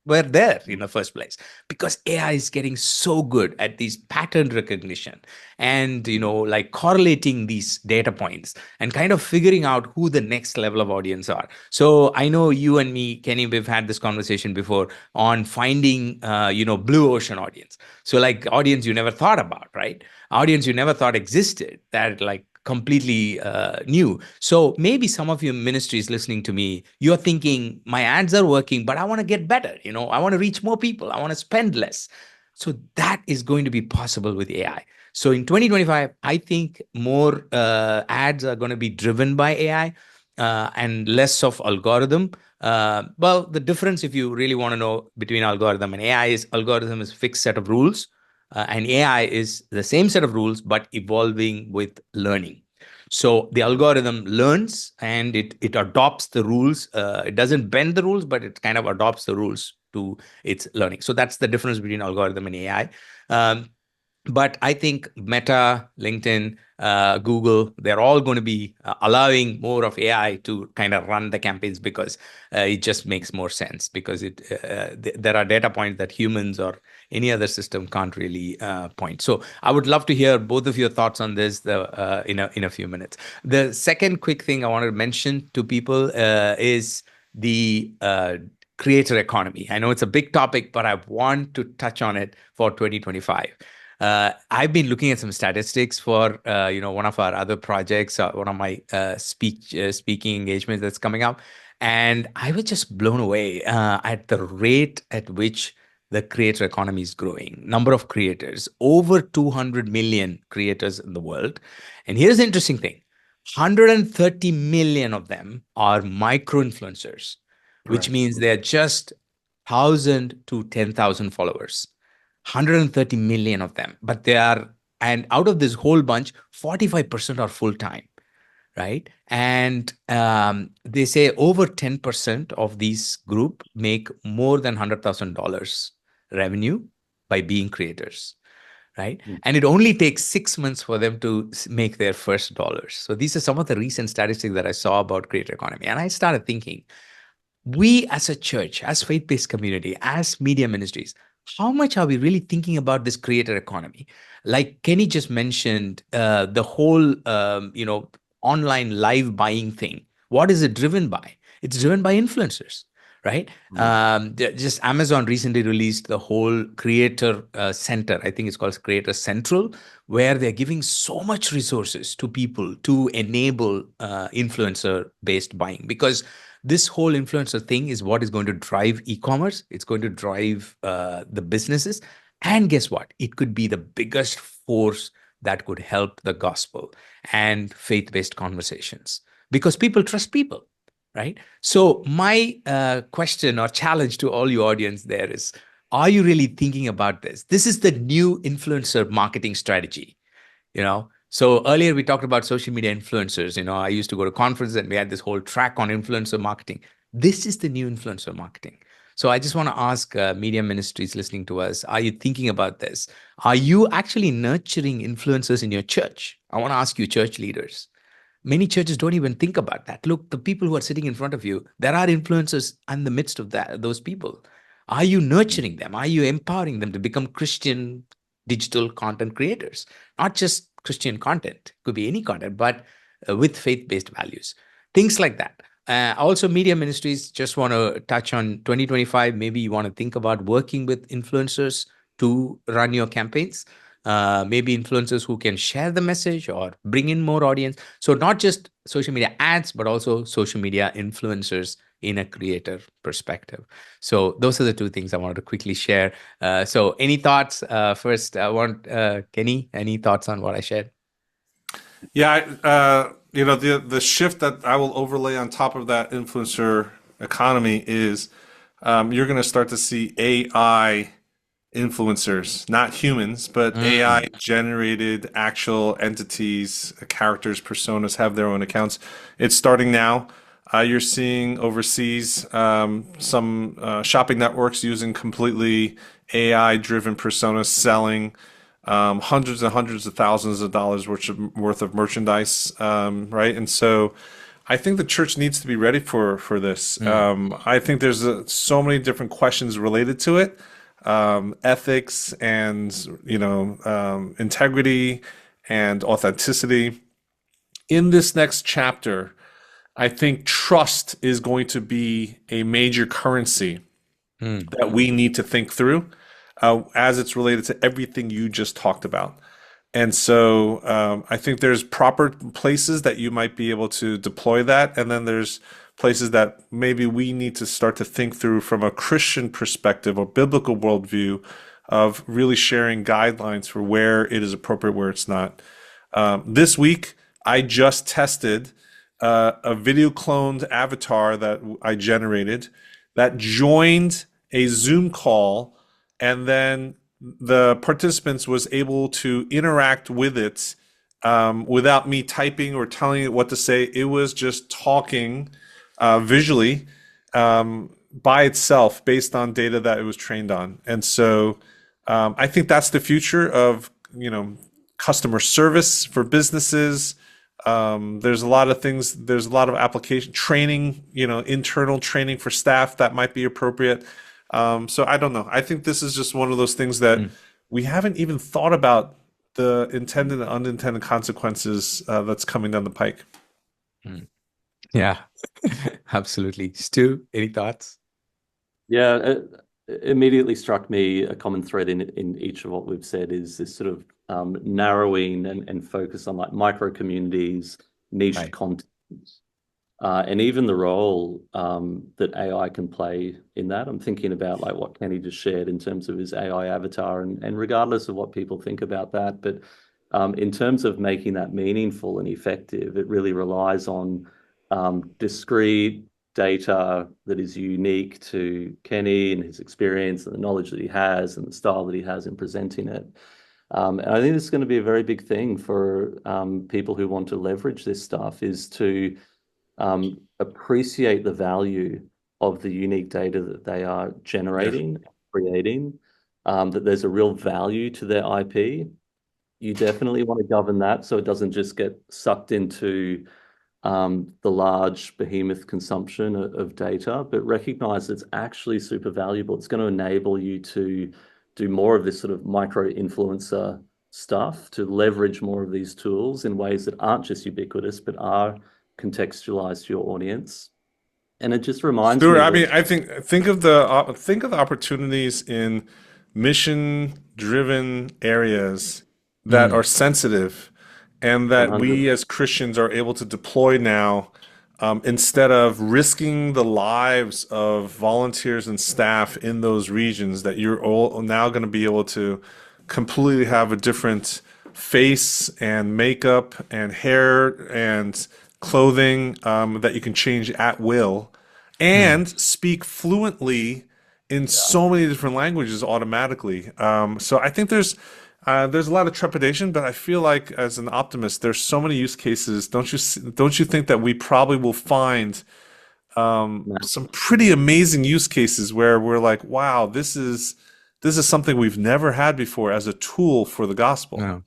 were there in the first place, because AI is getting so good at these pattern recognition and like correlating these data points and kind of figuring out who the next level of audience are. So I know you and me, Kenny, we've had this conversation before on finding blue ocean audience. So like audience you never thought about, right? Audience you never thought existed, that like completely new. So maybe some of your ministries listening to me, you're thinking my ads are working, but I want to get better. I want to reach more people. I want to spend less. So that is going to be possible with AI. So in 2025, I think more ads are going to be driven by AI and less of algorithm. Well, the difference, if you really want to know, between algorithm and AI is algorithm is fixed set of rules, and AI is the same set of rules, but evolving with learning. So the algorithm learns and it adopts the rules. It doesn't bend the rules, but it kind of adopts the rules to its learning. So that's the difference between algorithm and AI. Um, But I think Meta, LinkedIn, Google, they're all going to be allowing more of AI to kind of run the campaigns because it just makes more sense because there are data points that humans or any other system can't really point. So I would love to hear both of your thoughts on this in a few minutes. The second quick thing I wanted to mention to people is the creator economy. I know it's a big topic, but I want to touch on it for 2025. I've been looking at some statistics for one of our other projects, one of my speaking engagements that's coming up, and I was just blown away at the rate at which the creator economy is growing. Number of creators, over 200 million creators in the world, and here's the interesting thing: 130 million of them are micro influencers, which Right. means they're just 1,000 to 10,000 followers. 130 million of them, but they are, and out of this whole bunch, 45% are full time, right? And they say over 10% of these group make more than $100,000 revenue by being creators, right? Mm. And it only takes 6 months for them to make their first dollars. So these are some of the recent statistics that I saw about creator economy, and I started thinking, we as a church, as faith-based community, as media ministries, how much are we really thinking about this creator economy? Like Kenny just mentioned, the whole online live buying thing. What is it driven by? It's driven by influencers, right? Mm. Just Amazon recently released the whole creator center. I think it's called Creator Central, where they're giving so much resources to people to enable influencer-based buying, because this whole influencer thing is what is going to drive e-commerce. It's going to drive the businesses. And guess what? It could be the biggest force that could help the gospel and faith-based conversations because people trust people, right? So my question or challenge to all your audience there is, are you really thinking about this? This is the new influencer marketing strategy. So earlier we talked about social media influencers. I used to go to conferences and we had this whole track on influencer marketing. This is the new influencer marketing. So I just want to ask media ministries listening to us, are you thinking about this? Are you actually nurturing influencers in your church? I want to ask you, church leaders. Many churches don't even think about that. Look, the people who are sitting in front of you, there are influencers in the midst of those people. Are you nurturing them? Are you empowering them to become Christian digital content creators? Not just Christian content, could be any content, but with faith-based values. Things like that. Also, media ministries, just want to touch on 2025. Maybe you want to think about working with influencers to run your campaigns. Maybe influencers who can share the message or bring in more audience. So not just social media ads, but also social media influencers in a creator perspective. So those are the two things I wanted to quickly share. So any thoughts? First, I want Kenny, any thoughts on what I shared? Yeah, the shift that I will overlay on top of that influencer economy is you're going to start to see AI influencers, not humans, but AI generated actual entities, characters, personas have their own accounts. It's starting now. You're seeing overseas some shopping networks using completely AI driven personas selling hundreds and hundreds of thousands of dollars worth of merchandise, right? And so I think the church needs to be ready for this. I think there's so many different questions related to it, ethics and integrity and authenticity. In this next chapter, I think trust is going to be a major currency that we need to think through as it's related to everything you just talked about. And so I think there's proper places that you might be able to deploy that. And then there's places that maybe we need to start to think through from a Christian perspective or biblical worldview of really sharing guidelines for where it is appropriate, where it's not. This week, I just tested a video cloned avatar that I generated that joined a Zoom call, and then the participants was able to interact with it without me typing or telling it what to say. It was just talking visually by itself based on data that it was trained on. And so I think that's the future of customer service for businesses. There's a lot of things. There's a lot of application training, internal training for staff that might be appropriate. So I don't know. I think this is just one of those things that Mm, we haven't even thought about the intended and unintended consequences that's coming down the pike. mm. Yeah, absolutely. Stu, any thoughts? Yeah, it immediately struck me a common thread in each of what we've said is this sort of narrowing and focus on like micro communities, niche Right. content, and even the role that AI can play in that. I'm thinking about like what Kenny just shared in terms of his AI avatar, and regardless of what people think about that, but in terms of making that meaningful and effective, it really relies on discrete data that is unique to Kenny and his experience and the knowledge that he has and the style that he has in presenting it. And I think this is going to be a very big thing for people who want to leverage this stuff is to appreciate the value of the unique data that they are Yeah. generating, creating, that there's a real value to their IP. You definitely want to govern that so it doesn't just get sucked into the large behemoth consumption of data, but recognize it's actually super valuable. It's going to enable you to do more of this sort of micro influencer stuff, to leverage more of these tools in ways that aren't just ubiquitous, but are contextualized to your audience. And it just reminds Stuart, me I that, mean, I think of the opportunities in mission-driven areas that Mm, are sensitive, and that 100, we as Christians are able to deploy now, instead of risking the lives of volunteers and staff in those regions. That you're all now going to be able to completely have a different face and makeup and hair and clothing, that you can change at will mm. and speak fluently in so many different languages automatically. So I think there's a lot of trepidation, but I feel like as an optimist, there's so many use cases. Don't you think that we probably will find some pretty amazing use cases where we're like, wow, this is something we've never had before as a tool for the gospel. No.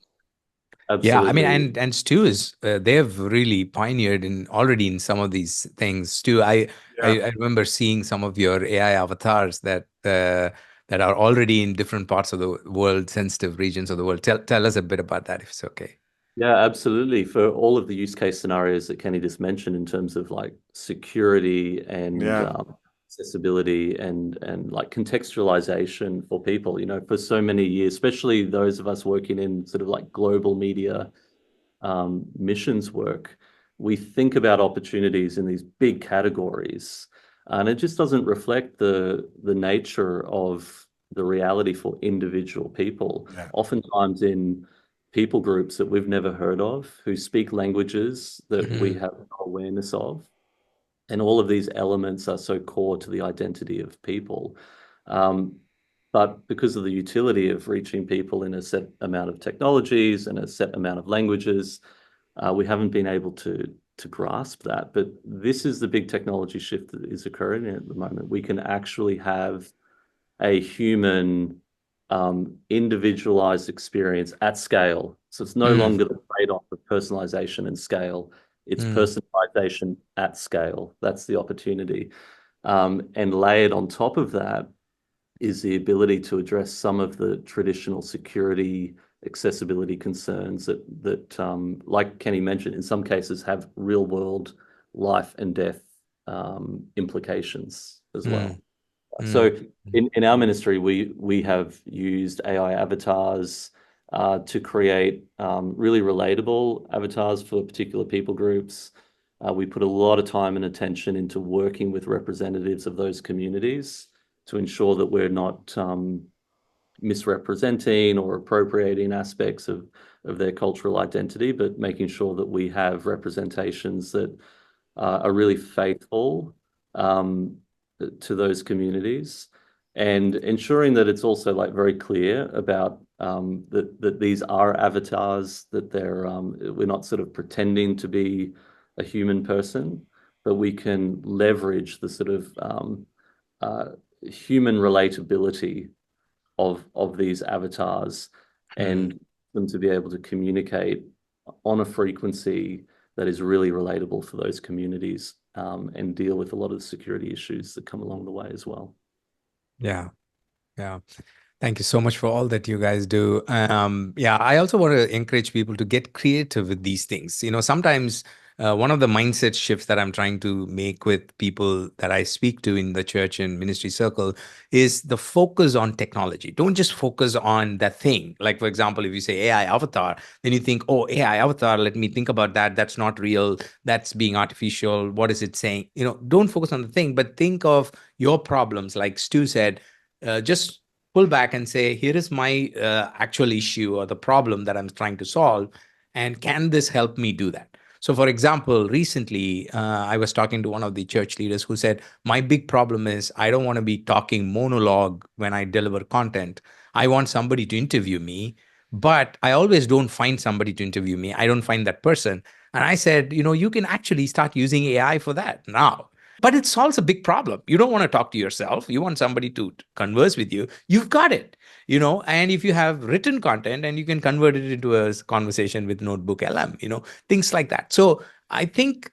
Yeah, I mean, absolutely. and Stu is they've really pioneered in already in some of these things. Stu, Yeah. I remember seeing some of your AI avatars that are already in different parts of the world, sensitive regions of the world. Tell us a bit about that, if it's okay. Yeah, absolutely. For all of the use case scenarios that Kenny just mentioned in terms of like security and Yeah. accessibility and like contextualization for people, for so many years, especially those of us working in sort of like global media missions work, we think about opportunities in these big categories, and it just doesn't reflect the nature of the reality for individual people. Yeah. Oftentimes in people groups that we've never heard of, who speak languages that we Mhm. have no awareness of, and all of these elements are so core to the identity of people. Um, but because of the utility of reaching people in a set amount of technologies and a set amount of languages, we haven't been able to grasp that. But this is the big technology shift that is occurring at the moment. We can actually have a human individualized experience at scale. So it's no Mm, longer the trade-off of personalization and scale. It's mm, personalization at scale. That's the opportunity. And layered on top of that is the ability to address some of the traditional security accessibility concerns that like Kenny mentioned, in some cases have real world life and death implications as mm, well. So mm, in our ministry, we have used AI avatars to create really relatable avatars for particular people groups. We put a lot of time and attention into working with representatives of those communities to ensure that we're not misrepresenting or appropriating aspects of their cultural identity, but making sure that we have representations that are really faithful um, to those communities, and ensuring that it's also like very clear about that these are avatars, that we're not sort of pretending to be a human person, but we can leverage the sort of uh, human relatability of these avatars mm, and them to be able to communicate on a frequency that is really relatable for those communities, and deal with a lot of the security issues that come along the way as well. Yeah. Yeah. Thank you so much for all that you guys do. Yeah, I also want to encourage people to get creative with these things. Sometimes one of the mindset shifts that I'm trying to make with people that I speak to in the church and ministry circle is the focus on technology. Don't just focus on that thing. Like, for example, if you say AI avatar, then you think, oh, AI avatar, let me think about that. That's not real. That's being artificial. What is it saying? Don't focus on the thing, but think of your problems. Like Stu said, just pull back and say, here is my actual issue or the problem that I'm trying to solve. And can this help me do that? So, for example, recently I was talking to one of the church leaders who said, my big problem is I don't want to be talking monologue when I deliver content. I want somebody to interview me, but I always don't find somebody to interview me. I don't find that person. And I said, you can actually start using AI for that now. But it solves a big problem. You don't want to talk to yourself. You want somebody to converse with you. You've got it, and if you have written content and you can convert it into a conversation with Notebook LM, things like that. So I think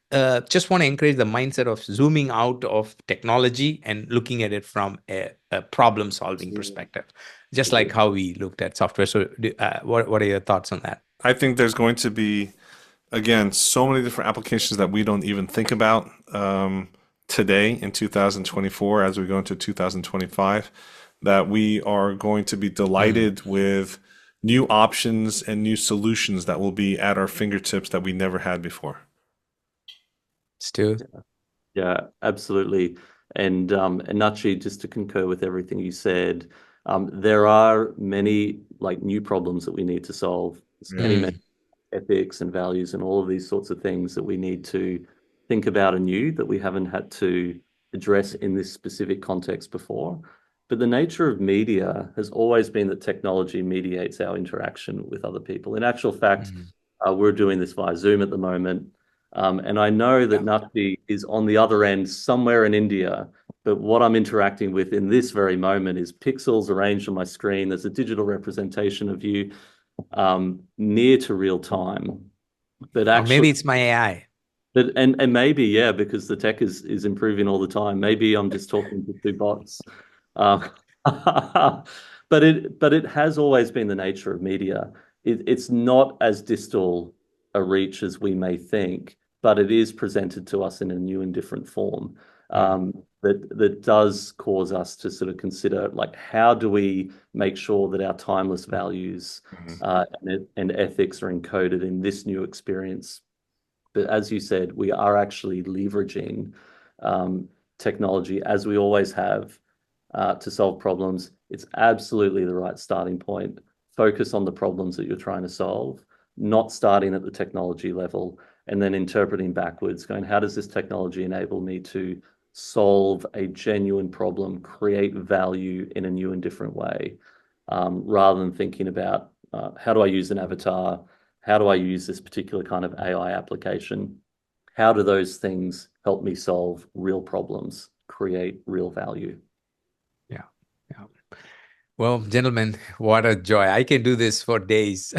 just want to encourage the mindset of zooming out of technology and looking at it from a problem solving perspective, just like how we looked at software. So what are your thoughts on that? I think there's going to be, again, so many different applications that we don't even think about today in 2024 as we go into 2025, that we are going to be delighted with new options and new solutions that will be at our fingertips that we never had before. Stu? Yeah, absolutely. And Nachi, just to concur with everything you said, there are many new problems that we need to solve. There's many ethics and values and all of these sorts of things that we need to think about anew that we haven't had to address in this specific context before. But the nature of media has always been that technology mediates our interaction with other people. In actual fact, we're doing this via Zoom at the moment. And I know that Nachi is on the other end somewhere in India, but what I'm interacting with in this very moment is pixels arranged on my screen. There's a digital representation of you near to real time. But Or maybe actually, it's my AI. and maybe, yeah, because the tech is improving all the time. Maybe I'm just talking to two bots. Uh, but it has always been the nature of media. It's not as distal a reach as we may think, but it is presented to us in a new and different form. That does cause us to sort of consider, how do we make sure that our timeless values and ethics are encoded in this new experience. But as you said, we are actually leveraging technology, as we always have, to solve problems. It's absolutely the right starting point. Focus on the problems that you're trying to solve, not starting at the technology level and then interpreting backwards, going, how does this technology enable me to solve a genuine problem, create value in a new and different way, rather than thinking about how do I use an avatar? How do I use this particular kind of AI application? How do those things help me solve real problems, create real value? Yeah. Yeah. Well, gentlemen, what a joy. I can do this for days.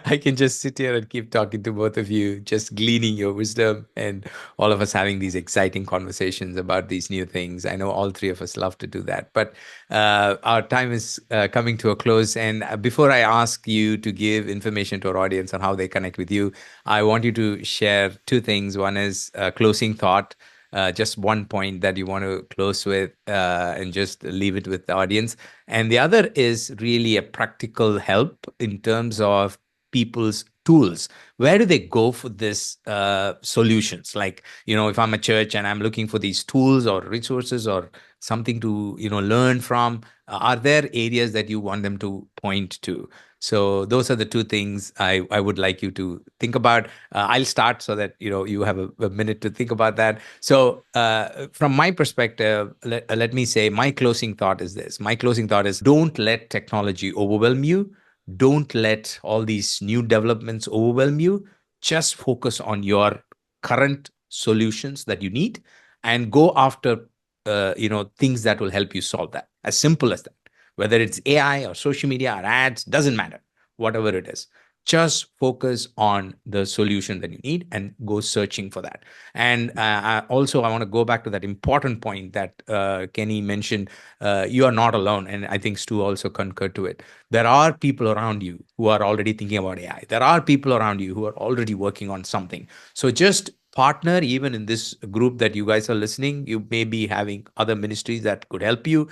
I can just sit here and keep talking to both of you, just gleaning your wisdom and all of us having these exciting conversations about these new things. I know all three of us love to do that. But our time is coming to a close. And before I ask you to give information to our audience on how they connect with you, I want you to share two things. One is closing thought. Just one point that you want to close with and just leave it with the audience. And the other is really a practical help in terms of people's tools. Where do they go for this solutions? Like, if I'm a church and I'm looking for these tools or resources or something to, learn from, are there areas that you want them to point to? So those are the two things I would like you to think about. I'll start so that you have a minute to think about that. So from my perspective, let me say my closing thought is this. My closing thought is don't let technology overwhelm you. Don't let all these new developments overwhelm you. Just focus on your current solutions that you need and go after things that will help you solve that. As simple as that. Whether it's AI or social media or ads, doesn't matter. whatever it is. Just focus on the solution that you need and go searching for that. And I want to go back to that important point that Kenny mentioned. You are not alone. And I think Stu also concurred to it. There are people around you who are already thinking about AI. There are people around you who are already working on something. So just partner. Even in this group that you guys are listening, you may be having other ministries that could help you.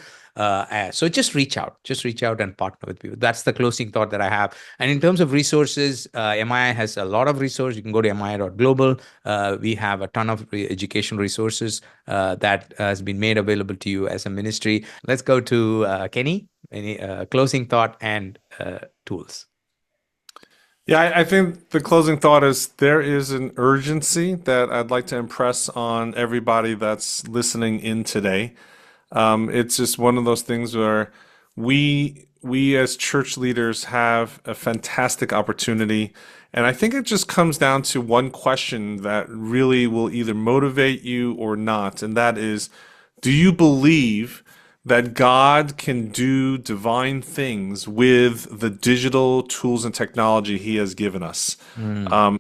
So just reach out and partner with people. That's the closing thought that I have. And in terms of resources, MII has a lot of resources. You can go to mii.global. We have a ton of education resources that has been made available to you as a ministry. Let's go to Kenny. Any closing thought and tools? Yeah, I think the closing thought is there is an urgency that I'd like to impress on everybody that's listening in today. It's just one of those things where we as church leaders have a fantastic opportunity, and I think it just comes down to one question that really will either motivate you or not, and that is, do you believe that God can do divine things with the digital tools and technology He has given us?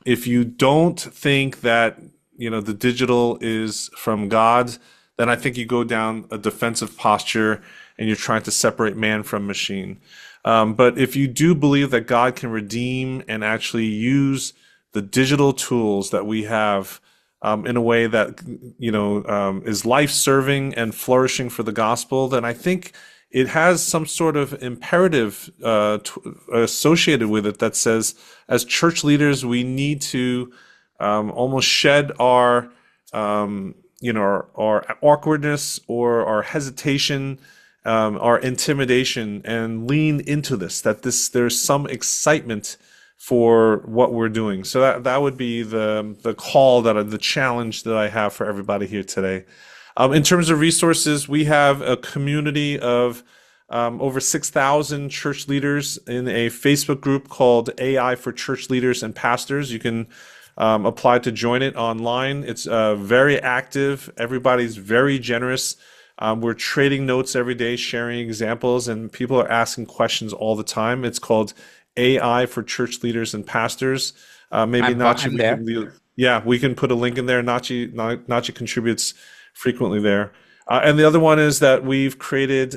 If you don't think that the digital is from God, then I think you go down a defensive posture and you're trying to separate man from machine. But if you do believe that God can redeem and actually use the digital tools that we have in a way that is life-serving and flourishing for the gospel, then I think it has some sort of imperative associated with it that says, as church leaders, we need to almost shed our our awkwardness or our hesitation, our intimidation, and lean into this. That there's some excitement for what we're doing. So that would be the call, the challenge that I have for everybody here today. In terms of resources, we have a community of over 6,000 church leaders in a Facebook group called AI for Church Leaders and Pastors. You can apply to join it online. It's very active. Everybody's very generous. We're trading notes every day, sharing examples, and people are asking questions all the time. It's called AI for Church Leaders and Pastors. Maybe Nachi, I'm there. we can put a link in there. Nachi contributes frequently there. And the other one is that we've created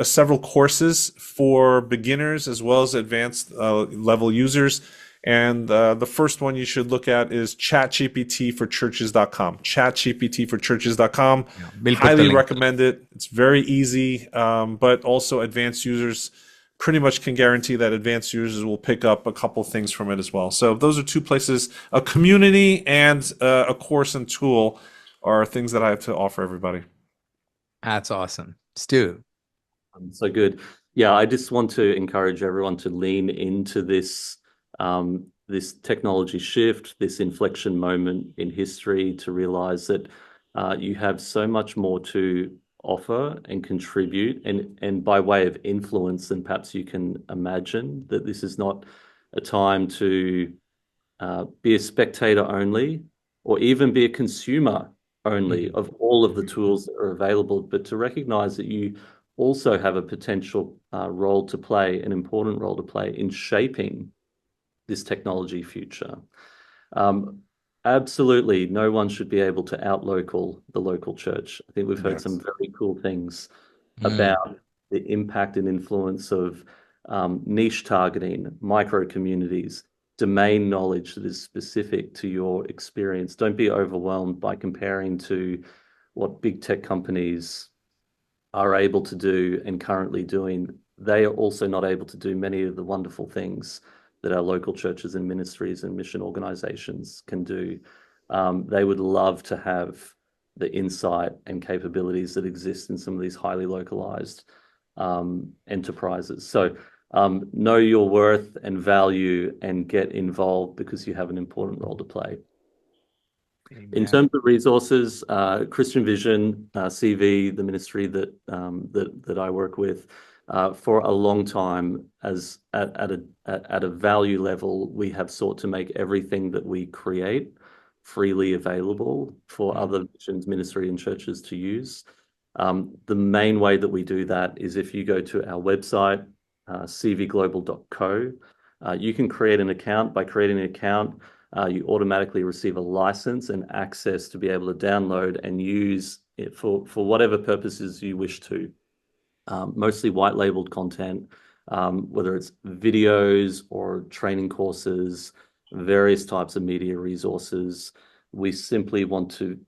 several courses for beginners as well as advanced level users. And the first one you should look at is chatgptforchurches.com. Chatgptforchurches.com. We'll put the Highly link. recommend it. It's very easy, but also advanced users pretty much can guarantee that advanced users will pick up a couple things from it as well. So those are two places. A community and a course and tool are things that I have to offer everybody. That's awesome. Stu. So good. Yeah, I just want to encourage everyone to lean into this this technology shift, this inflection moment in history, to realize that you have so much more to offer and contribute, and by way of influence than perhaps you can imagine. That this is not a time to be a spectator only, or even be a consumer only of all of the tools that are available, but to recognize that you also have a potential role to play, an important role to play in shaping this technology future. Absolutely, no one should be able to outlocal the local church. I think we've heard some very cool things about the impact and influence of niche targeting, micro communities, domain knowledge that is specific to your experience. Don't be overwhelmed by comparing to what big tech companies are able to do and currently doing. They are also not able to do many of the wonderful things that our local churches and ministries and mission organizations can do. They would love to have the insight and capabilities that exist in some of these highly localized enterprises. So know your worth and value and get involved, because you have an important role to play. Amen. In terms of resources, Christian Vision, CV, the ministry that I work with, for a long time, as at a value level, we have sought to make everything that we create freely available for other missions, ministry, and churches to use. The main way that we do that is if you go to our website, cvglobal.co. You can create an account. By creating an account, you automatically receive a license and access to be able to download and use it for whatever purposes you wish to. Mostly white labeled content, whether it's videos or training courses, various types of media resources. We simply want to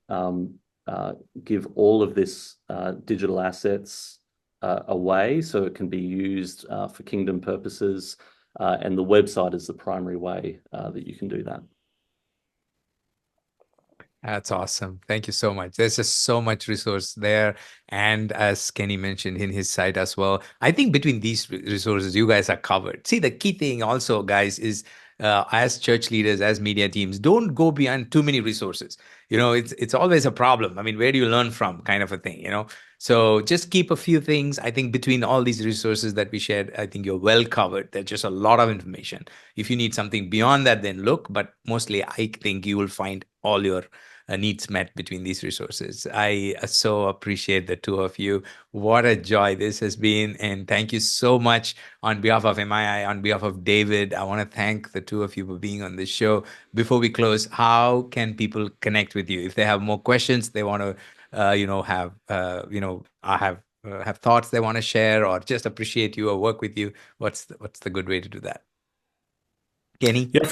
give all of this digital assets away so it can be used for kingdom purposes. And the website is the primary way that you can do that. That's awesome. Thank you so much. There's just so much resource there. And as Kenny mentioned in his site as well, I think between these resources, you guys are covered. See, the key thing also, guys, is as church leaders, as media teams, don't go beyond too many resources. It's always a problem. I mean, where do you learn from kind of a thing. So just keep a few things. I think between all these resources that we shared, I think you're well covered. There's just a lot of information. If you need something beyond that, then look. But mostly, I think you will find all your needs met between these resources. I so appreciate the two of you. What a joy this has been. And thank you so much on behalf of MII, on behalf of David. I want to thank the two of you for being on this show. Before we close, how can people connect with you? If they have more questions, they want to, have thoughts they want to share or just appreciate you or work with you, what's the good way to do that? Kenny? Yeah,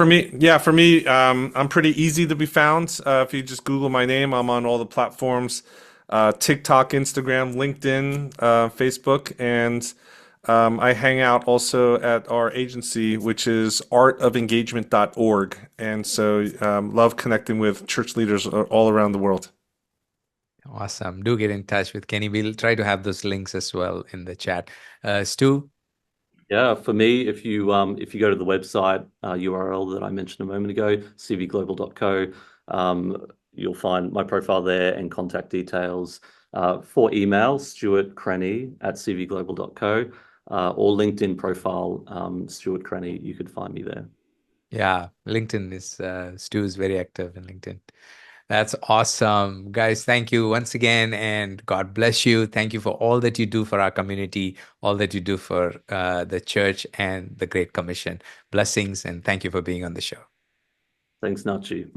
for me, I'm pretty easy to be found. If you just Google my name, I'm on all the platforms, TikTok, Instagram, LinkedIn, Facebook, and I hang out also at our agency, which is artofengagement.org. And so love connecting with church leaders all around the world. Awesome. Do get in touch with Kenny. We'll try to have those links as well in the chat. Stu? Yeah, for me, if you go to the website URL that I mentioned a moment ago, cvglobal.co, you'll find my profile there and contact details. For email, Stuart Crenny at cvglobal.co, or LinkedIn profile, Stuart Crenny, you could find me there. Yeah, LinkedIn is Stu is very active in LinkedIn. That's awesome. Guys, thank you once again, and God bless you. Thank you for all that you do for our community, all that you do for the church and the Great Commission. Blessings, and thank you for being on the show. Thanks, Nachi.